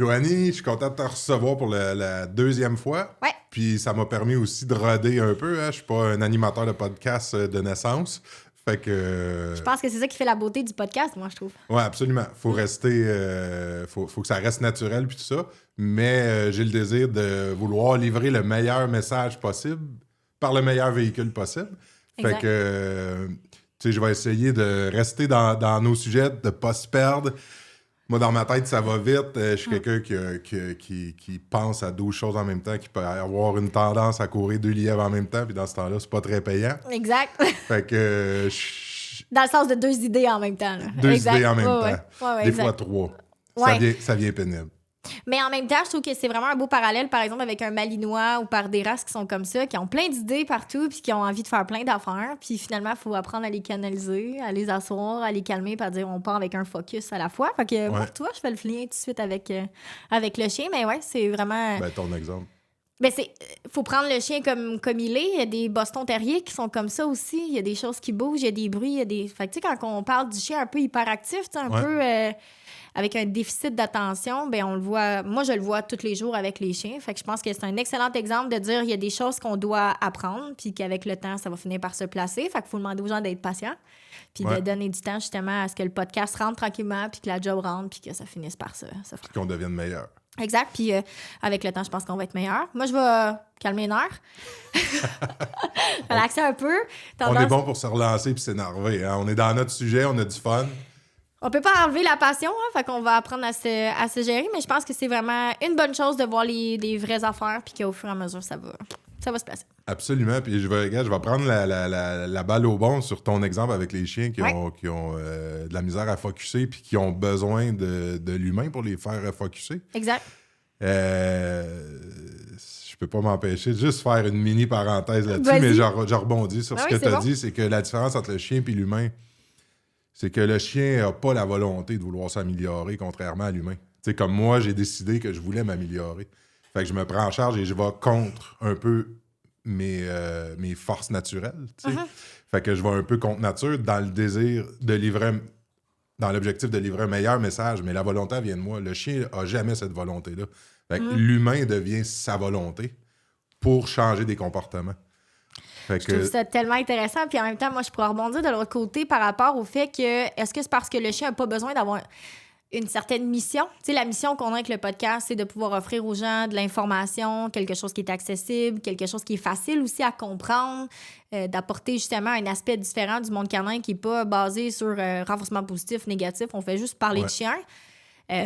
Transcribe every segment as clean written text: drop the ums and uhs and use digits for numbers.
Joanie, je suis content de te recevoir pour la deuxième fois. Ouais. Puis ça m'a permis aussi de roder un peu. Hein. Je suis pas un animateur de podcast de naissance. Fait que... Je pense que c'est ça qui fait la beauté du podcast, moi, je trouve. Oui, absolument. Faut rester... faut que ça reste naturel puis tout ça. Mais j'ai le désir de vouloir livrer le meilleur message possible par le meilleur véhicule possible. Exact. Fait que... tu sais, je vais essayer de rester dans nos sujets, de pas se perdre. Moi, dans ma tête, ça va vite. Je suis quelqu'un qui pense à 12 choses en même temps, qui peut avoir une tendance à courir 2 lièvres en même temps, puis dans ce temps-là, c'est pas très payant. Exact. Fait que... Dans le sens de 2 idées en même temps. Là. Deux Exact. idées en même Ouais, temps. ouais. Ouais, Des exact. fois 3. Ouais. Ça vient pénible. Mais en même temps, je trouve que c'est vraiment un beau parallèle, par exemple, avec un Malinois ou par des races qui sont comme ça, qui ont plein d'idées partout, puis qui ont envie de faire plein d'affaires. Puis finalement, il faut apprendre à les canaliser, à les asseoir, à les calmer, puis à dire on part avec un focus à la fois. Fait que moi, tu vois, je fais le lien tout de suite avec le chien. Mais ouais, c'est vraiment... Ben, ton exemple. Ben faut prendre le chien comme il est. Il y a des Boston Terriers qui sont comme ça aussi. Il y a des choses qui bougent, il y a des bruits, il y a des... Fait que tu sais, quand on parle du chien un peu hyperactif, tu sais, un peu... avec un déficit d'attention, ben on le voit... Moi, je le vois tous les jours avec les chiens. Fait que je pense que c'est un excellent exemple de dire il y a des choses qu'on doit apprendre, puis qu'avec le temps, ça va finir par se placer. Fait qu'il faut demander aux gens d'être patients, puis de donner du temps, justement, à ce que le podcast rentre tranquillement, puis que la job rentre, puis que ça finisse par se faire. Puis qu'on devienne meilleur. Exact. Puis avec le temps, je pense qu'on va être meilleur. Moi, je vais calmer les nerfs. Relaxer un peu. On est bon pour se relancer puis s'énerver. Hein? On est dans notre sujet, on a du fun. On peut pas enlever la passion, hein? Fait qu'on va apprendre à se gérer, mais je pense que c'est vraiment une bonne chose de voir des vraies affaires, puis qu'au fur et à mesure, ça va se passer. Absolument. Puis je vais prendre la balle au bon sur ton exemple avec les chiens qui ont de la misère à focusser puis qui ont besoin de l'humain pour les faire focusser. Exact. Je peux pas m'empêcher de juste faire une mini parenthèse là-dessus, Vas-y. mais je rebondis sur ce que tu as bon. dit, c'est que la différence entre le chien et l'humain, c'est que le chien n'a pas la volonté de vouloir s'améliorer, contrairement à l'humain. Tu sais, comme moi, j'ai décidé que je voulais m'améliorer. Fait que je me prends en charge et je vais contre un peu mes forces naturelles. Tu sais. Fait que je vais un peu contre nature dans le désir de livrer, dans l'objectif de livrer un meilleur message, mais la volonté vient de moi. Le chien n'a jamais cette volonté-là. Fait que l'humain devient sa volonté pour changer des comportements. Je trouve ça tellement intéressant. Puis en même temps, moi, je pourrais rebondir de l'autre côté par rapport au fait que est-ce que c'est parce que le chien n'a pas besoin d'avoir une certaine mission? Tu sais, la mission qu'on a avec le podcast, c'est de pouvoir offrir aux gens de l'information, quelque chose qui est accessible, quelque chose qui est facile aussi à comprendre, d'apporter justement un aspect différent du monde canin qui n'est pas basé sur renforcement positif, négatif. On fait juste parler de chien.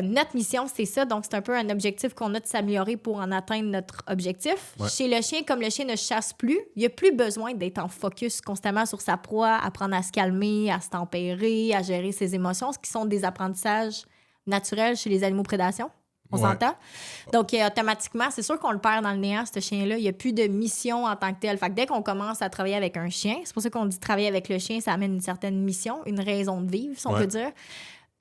Notre mission, c'est ça. Donc, c'est un peu un objectif qu'on a de s'améliorer pour en atteindre notre objectif. Ouais. Chez le chien, comme le chien ne chasse plus, il n'y a plus besoin d'être en focus constamment sur sa proie, apprendre à se calmer, à se tempérer, à gérer ses émotions, ce qui sont des apprentissages naturels chez les animaux prédation. On s'entend? Donc, automatiquement, c'est sûr qu'on le perd dans le néant, ce chien-là. Il n'y a plus de mission en tant que tel. Fait que dès qu'on commence à travailler avec un chien, c'est pour ça qu'on dit travailler avec le chien, ça amène une certaine mission, une raison de vivre, si on peut dire.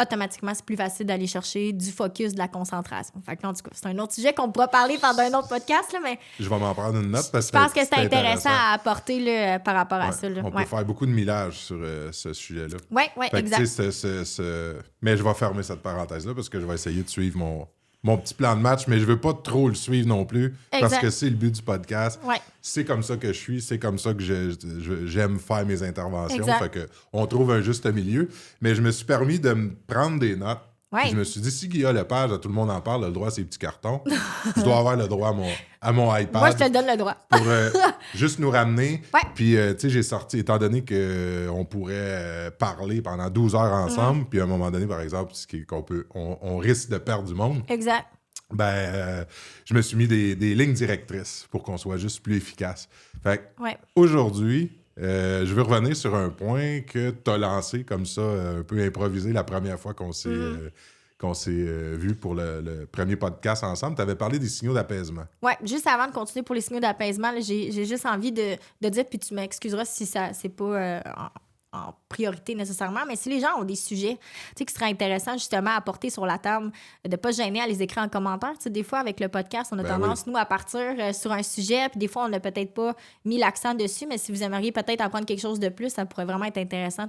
Automatiquement, c'est plus facile d'aller chercher du focus, de la concentration. Fait que, en tout cas, c'est un autre sujet qu'on pourra parler pendant un autre podcast, là, mais... Je vais m'en prendre une note parce que je pense que c'est intéressant à apporter là, par rapport à ça. Là. On peut faire beaucoup de millage sur ce sujet-là. Oui, exact. Mais je vais fermer cette parenthèse-là parce que je vais essayer de suivre mon petit plan de match, mais je veux pas trop le suivre non plus parce que c'est le but du podcast. Ouais. C'est comme ça que je suis, c'est comme ça que j'aime faire mes interventions. Exact. Fait que on trouve un juste milieu. Mais je me suis permis de me prendre des notes. Ouais. Je me suis dit, si Guillaume Lepage, tout le monde en parle, a le droit à ses petits cartons, je dois avoir le droit à mon iPad. Moi, je te donne le droit. Pour juste nous ramener. Ouais. Puis, tu sais, j'ai sorti, étant donné qu'on pourrait parler pendant 12 heures ensemble, puis à un moment donné, par exemple, on risque de perdre du monde. Exact. Je me suis mis des lignes directrices pour qu'on soit juste plus efficace. Fait aujourd'hui, je veux revenir sur un point que tu as lancé comme ça, un peu improvisé la première fois qu'on s'est vu pour le premier podcast ensemble. Tu avais parlé des signaux d'apaisement. Oui, juste avant de continuer pour les signaux d'apaisement, là, j'ai juste envie de dire, puis tu m'excuseras si ça c'est pas en priorité nécessairement, mais si les gens ont des sujets qui seraient intéressants justement à porter sur la table, de ne pas gêner à les écrire en commentaire. Tu sais, des fois, avec le podcast, on a tendance, nous, à partir sur un sujet, puis des fois, on n'a peut-être pas mis l'accent dessus, mais si vous aimeriez peut-être apprendre quelque chose de plus, ça pourrait vraiment être intéressant.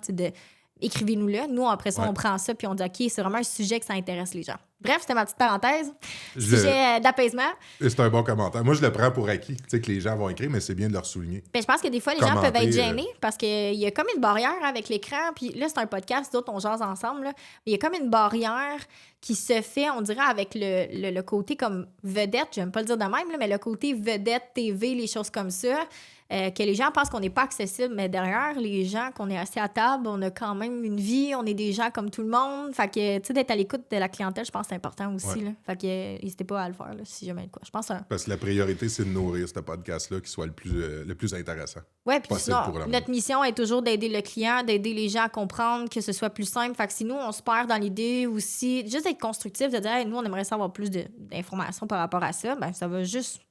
Écrivez-nous-le. Nous, après ça, on prend ça, puis on dit « OK, c'est vraiment un sujet que ça intéresse les gens. » Bref, c'était ma petite parenthèse. Sujet d'apaisement. C'est un bon commentaire. Moi, je le prends pour acquis. Tu sais que les gens vont écrire, mais c'est bien de leur souligner. Ben, je pense que des fois, les gens peuvent être gênés parce qu'il y a comme une barrière avec l'écran. Puis là, c'est un podcast, d'autres, on jase ensemble. Là. Mais il y a comme une barrière qui se fait, on dirait, avec le côté comme vedette. J'aime pas le dire de même, là, mais le côté vedette, TV, les choses comme ça. Que les gens pensent qu'on n'est pas accessible, mais derrière les gens, qu'on est assis à table, on a quand même une vie, on est des gens comme tout le monde. Fait que, tu sais, d'être à l'écoute de la clientèle, je pense que c'est important aussi. Ouais. Là. Fait que, n'hésitez pas à le faire, là, si jamais de quoi. Je pense Parce que la priorité, c'est de nourrir ce podcast-là qui soit le plus intéressant. Oui, puis sinon, notre mission est toujours d'aider le client, d'aider les gens à comprendre, que ce soit plus simple. Fait que si nous, on se perd dans l'idée aussi, juste d'être constructif, de dire, hey, nous, on aimerait savoir plus d'informations par rapport à ça, ben ça va juste.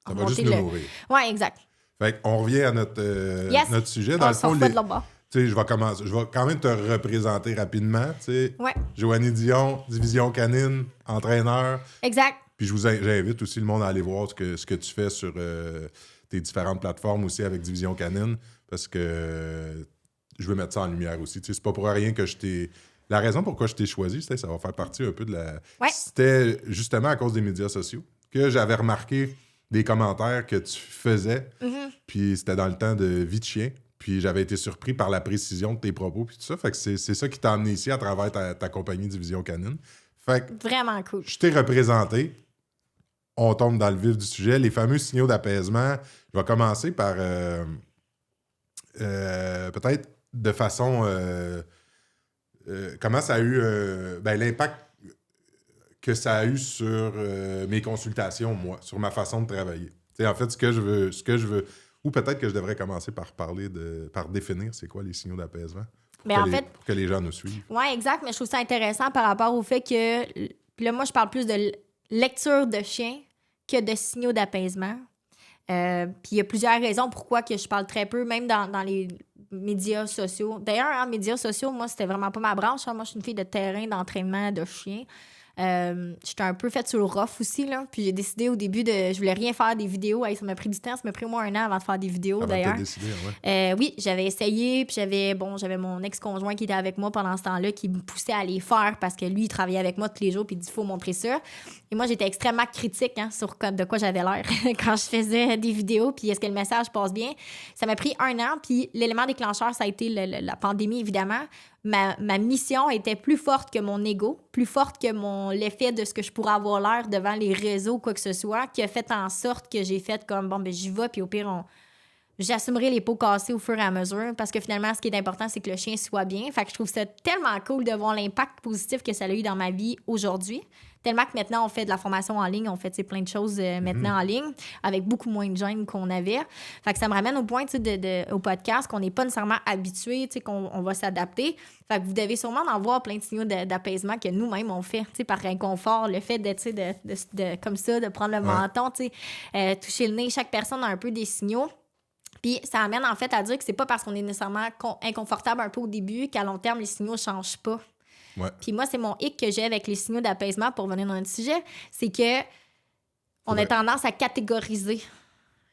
Ça va juste nous nourrir. Oui, exact. Fait qu'on revient à notre sujet. Dans le fond, je vais quand même te représenter rapidement. Ouais. Joanie Dion, Division Canine, entraîneur. Exact. Puis j'invite aussi le monde à aller voir ce que tu fais sur tes différentes plateformes aussi avec Division Canine, parce que je veux mettre ça en lumière aussi. C'est pas pour rien que je t'ai... La raison pourquoi je t'ai choisi, ça va faire partie un peu de la... Ouais. C'était justement à cause des médias sociaux que j'avais remarqué des commentaires que tu faisais, puis c'était dans le temps de Vie de chien, puis j'avais été surpris par la précision de tes propos, puis tout ça, fait que c'est ça qui t'a amené ici à travers ta compagnie Division Canine. Fait que vraiment cool. Je t'ai représenté, on tombe dans le vif du sujet, les fameux signaux d'apaisement. Je vais commencer par peut-être de façon... comment ça a eu l'impact que ça a eu sur mes consultations, moi, sur ma façon de travailler. T'sais, en fait, ce que je veux, ou peut-être que je devrais commencer par par définir c'est quoi les signaux d'apaisement pour que les gens nous suivent. Oui, exact, mais je trouve ça intéressant par rapport au fait que, puis là, moi, je parle plus de lecture de chien que de signaux d'apaisement. Puis il y a plusieurs raisons pourquoi que je parle très peu, même dans les médias sociaux. D'ailleurs, médias sociaux, moi, c'était vraiment pas ma branche. Moi, je suis une fille de terrain, d'entraînement de chien. J'étais un peu faite sur le rough aussi, là. Puis j'ai décidé au début je voulais rien faire des vidéos. Ça m'a pris du temps. Ça m'a pris au moins 1 an avant de faire des vidéos, d'ailleurs. Décidé, ouais. Oui, j'avais essayé. Puis j'avais mon ex-conjoint qui était avec moi pendant ce temps-là, qui me poussait à les faire parce que lui, il travaillait avec moi tous les jours. Puis il dit, il faut montrer ça. Et moi, j'étais extrêmement critique sur de quoi j'avais l'air quand je faisais des vidéos. Puis est-ce que le message passe bien? Ça m'a pris 1 an. Puis l'élément déclencheur, ça a été la pandémie, évidemment. Ma mission était plus forte que mon ego, plus forte que l'effet de ce que je pourrais avoir l'air devant les réseaux, quoi que ce soit, qui a fait en sorte que j'ai fait comme, bon, ben j'y vais, puis au pire, j'assumerai les pots cassés au fur et à mesure, parce que finalement, ce qui est important, c'est que le chien soit bien. Fait que je trouve ça tellement cool de voir l'impact positif que ça a eu dans ma vie aujourd'hui. Tellement que maintenant, on fait de la formation en ligne, on fait plein de choses maintenant en ligne, avec beaucoup moins de gêne qu'on avait. Fait que ça me ramène au point au podcast qu'on n'est pas nécessairement habitué, qu'on va s'adapter. Fait que vous devez sûrement en voir plein de signaux d'apaisement que nous-mêmes, on fait par inconfort. Le fait de comme ça, de prendre le menton, toucher le nez. Chaque personne a un peu des signaux. Puis ça amène en fait à dire que c'est pas parce qu'on est nécessairement inconfortable un peu au début qu'à long terme, les signaux ne changent pas. Ouais. Puis moi, c'est mon hic que j'ai avec les signaux d'apaisement pour revenir dans notre sujet, c'est que on a tendance à catégoriser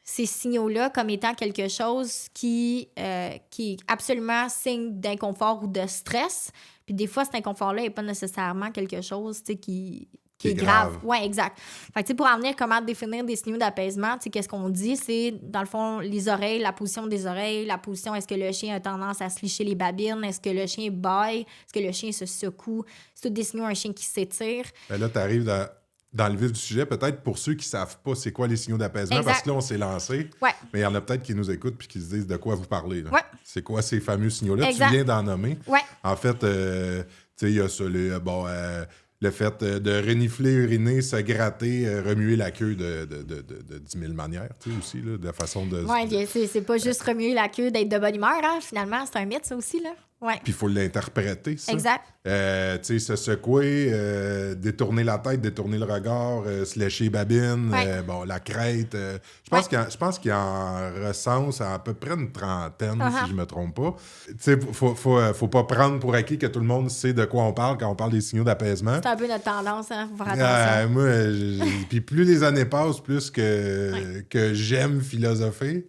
ces signaux-là comme étant quelque chose qui est absolument signe d'inconfort ou de stress. Puis des fois, cet inconfort-là n'est pas nécessairement quelque chose qui est grave. Oui, exact. Fait que, pour en venir, comment définir des signaux d'apaisement, qu'est-ce qu'on dit? C'est, dans le fond, les oreilles, la position des oreilles, la position, est-ce que le chien a tendance à se licher les babines? Est-ce que le chien bâille? Est-ce que le chien se secoue? C'est tout des signaux, un chien qui s'étire. Ben là, tu arrives dans le vif du sujet, peut-être pour ceux qui ne savent pas c'est quoi les signaux d'apaisement, exact. Parce que là, on s'est lancé. Ouais. Mais il y en a peut-être qui nous écoutent et qui se disent de quoi vous parlez. Là. Ouais. C'est quoi ces fameux signaux-là? Exact. Tu viens d'en nommer. Ouais. En fait, il y a ça, le fait de renifler, uriner, se gratter, remuer la queue de 10 000 manières, tu sais, aussi, là, de la façon de... Oui, c'est pas juste remuer la queue d'être de bonne humeur, hein, finalement, c'est un mythe, ça aussi, là. Ouais. Puis il faut l'interpréter, ça. Exact. Tu sais, se secouer, détourner la tête, détourner le regard, se lécher les babines, la crête. Je pense qu'il en recense à peu près une trentaine, si je me trompe pas. Tu sais, faut pas prendre pour acquis que tout le monde sait de quoi on parle quand on parle des signaux d'apaisement. C'est un peu notre tendance, hein, faut faire attention. Moi, puis plus les années passent, plus que j'aime philosopher.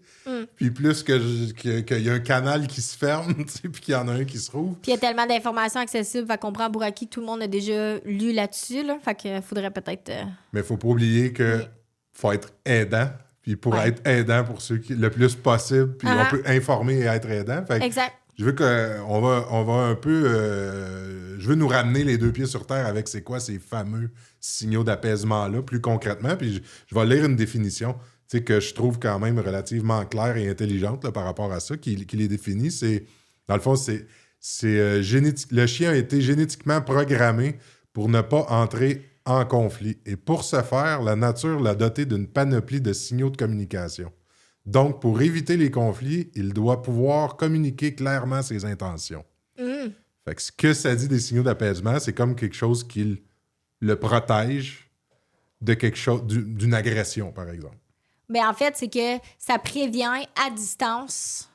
Puis plus qu'il y a un canal qui se ferme, puis qu'il y en a un qui se rouvre. Puis il y a tellement d'informations accessibles, fait qu'on prend Bouraki, tout le monde a déjà lu là-dessus, là. Fait qu'il faudrait peut-être... Mais il faut pas oublier que faut être aidant. Puis pour être aidant pour ceux qui... Le plus possible, puis on peut informer et être aidant. Fait que exact. je veux qu'on va un peu... je veux nous ramener les deux pieds sur terre avec c'est quoi ces fameux signaux d'apaisement-là, plus concrètement. Puis je vais lire une définition que je trouve quand même relativement claire et intelligente là, par rapport à ça, qui les définit. C'est, dans le fond, le chien a été génétiquement programmé pour ne pas entrer en conflit. Et pour ce faire, la nature l'a doté d'une panoplie de signaux de communication. Donc, pour éviter les conflits, il doit pouvoir communiquer clairement ses intentions. Fait que ce que ça dit des signaux d'apaisement, c'est comme quelque chose qui le protège de quelque chose, d'une agression, par exemple. Mais en fait, c'est que ça prévient à distance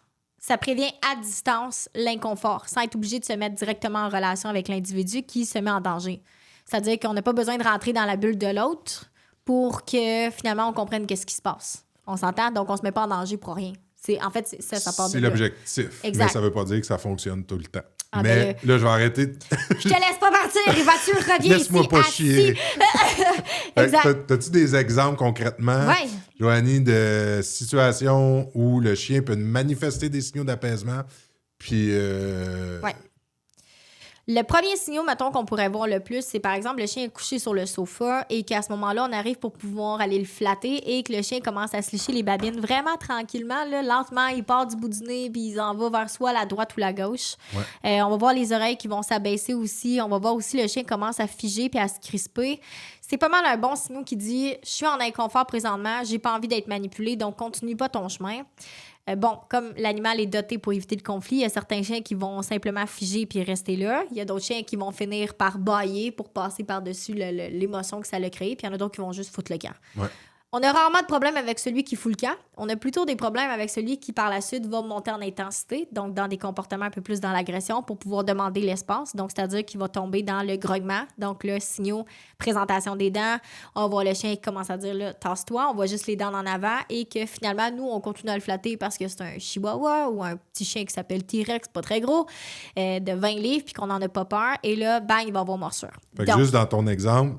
l'inconfort, sans être obligé de se mettre directement en relation avec l'individu qui se met en danger. C'est-à-dire qu'on n'a pas besoin de rentrer dans la bulle de l'autre pour que finalement on comprenne qu'est-ce qui se passe. On s'entend, donc on se met pas en danger pour rien. Ça part de c'est là. l'objectif. Exact. Mais ça veut pas dire que ça fonctionne tout le temps. Ah, mais là, je vais arrêter. Je te laisse pas partir, Rivature, reviens Laisse-moi ici, pas chier. Exact. T'as-tu des exemples concrètement, Joanie, de situations où le chien peut manifester des signaux d'apaisement? Puis. Le premier signal, mettons, qu'on pourrait voir le plus, c'est par exemple le chien est couché sur le sofa et qu'à ce moment-là, on arrive pour pouvoir aller le flatter et que le chien commence à se licher les babines vraiment tranquillement, là, lentement. Il part du bout du nez puis il en va vers soit la droite ou la gauche. On va voir les oreilles qui vont s'abaisser aussi. On va voir aussi le chien commence à figer puis à se crisper. C'est pas mal un bon signal qui dit « Je suis en inconfort présentement, j'ai pas envie d'être manipulé, donc continue pas ton chemin. » Comme l'animal est doté pour éviter le conflit, il y a certains chiens qui vont simplement figer puis rester là. Il y a d'autres chiens qui vont finir par bâiller pour passer par-dessus l'émotion que ça a créé. Puis il y en a d'autres qui vont juste foutre le camp. On a rarement de problème avec celui qui fout le camp. On a plutôt des problèmes avec celui qui, par la suite, va monter en intensité, donc dans des comportements un peu plus dans l'agression pour pouvoir demander l'espace. Donc, c'est-à-dire qu'il va tomber dans le grognement, donc le signal, présentation des dents. On voit le chien qui commence à dire là, tasse-toi, on voit juste les dents en avant et que finalement, nous, on continue à le flatter parce que c'est un chihuahua ou un petit chien qui s'appelle T-Rex, pas très gros, de 20 livres, puis qu'on n'en a pas peur. Et là, bang, il va avoir morsure. Fait que juste dans ton exemple,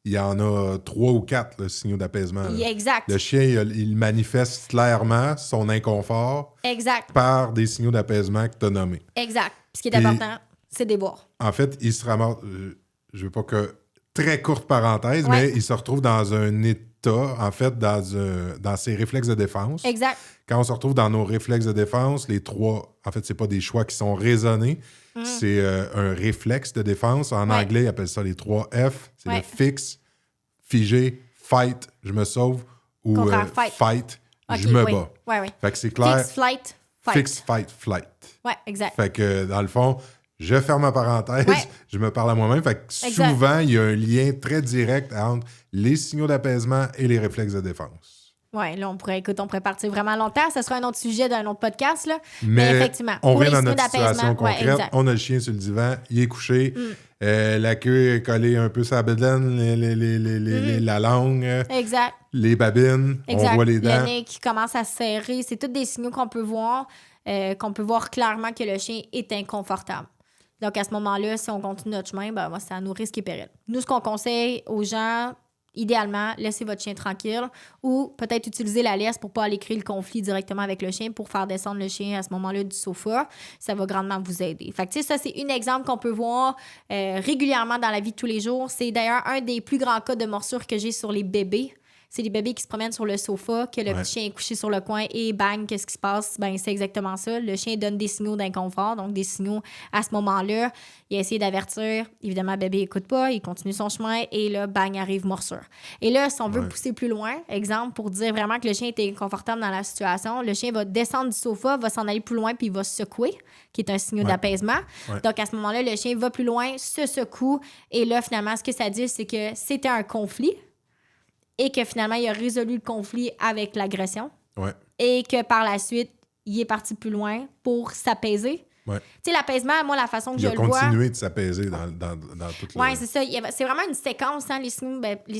il y en a 3 ou 4 signaux d'apaisement. Exact. Le chien, il manifeste clairement son inconfort par des signaux d'apaisement que tu as nommés. Exact. Puis ce qui est important, c'est des boire. En fait, il se ramasse... je veux pas que... Très courte parenthèse, mais il se retrouve dans un état, en fait, dans ses réflexes de défense. Exact. Quand on se retrouve dans nos réflexes de défense, les 3... En fait, c'est pas des choix qui sont raisonnés. C'est un réflexe de défense. En anglais, ils appellent ça les 3 F. C'est le fixe, figé, fight, je me sauve, ou fight, je me bats. Fait que c'est clair. Fix, flight, fight. Fix, fight, flight. Ouais, exact. Fait que, dans le fond, je ferme ma parenthèse, je me parle à moi-même. Fait que souvent, il y a un lien très direct entre les signaux d'apaisement et les réflexes de défense. Oui, là, on pourrait partir vraiment longtemps. Ça sera un autre sujet d'un autre podcast, là. Mais effectivement, on revient dans notre situation concrète. On a le chien sur le divan, il est couché, la queue est collée un peu sur la bedaine, la langue, les babines, on voit les dents. Le nez qui commence à se serrer. C'est tous des signaux qu'on peut voir clairement que le chien est inconfortable. Donc, à ce moment-là, si on continue notre chemin, c'est à nos risques et périls. Nous, ce qu'on conseille aux gens... Idéalement, laissez votre chien tranquille ou peut-être utiliser la laisse pour ne pas aller créer le conflit directement avec le chien pour faire descendre le chien à ce moment-là du sofa. Ça va grandement vous aider. Fait que, ça, c'est un exemple qu'on peut voir régulièrement dans la vie de tous les jours. C'est d'ailleurs un des plus grands cas de morsure que j'ai sur les bébés. C'est les bébés qui se promènent sur le sofa, que le petit chien est couché sur le coin et bang, qu'est-ce qui se passe? C'est exactement ça. Le chien donne des signaux d'inconfort, donc des signaux à ce moment-là. Il a essayé d'avertir. Évidemment, le bébé n'écoute pas, il continue son chemin et là, bang, arrive morsure. Et là, si on veut pousser plus loin, exemple, pour dire vraiment que le chien est inconfortable dans la situation, le chien va descendre du sofa, va s'en aller plus loin puis il va se secouer, qui est un signal d'apaisement. Donc, à ce moment-là, le chien va plus loin, se secoue et là, finalement, ce que ça dit, c'est que c'était un conflit. Et que finalement, il a résolu le conflit avec l'agression. Et que par la suite, il est parti plus loin pour s'apaiser. Ouais. Tu sais, l'apaisement, moi, la façon que je le vois... Il a continué de s'apaiser dans toute Oui, c'est ça. C'est vraiment une séquence, hein, les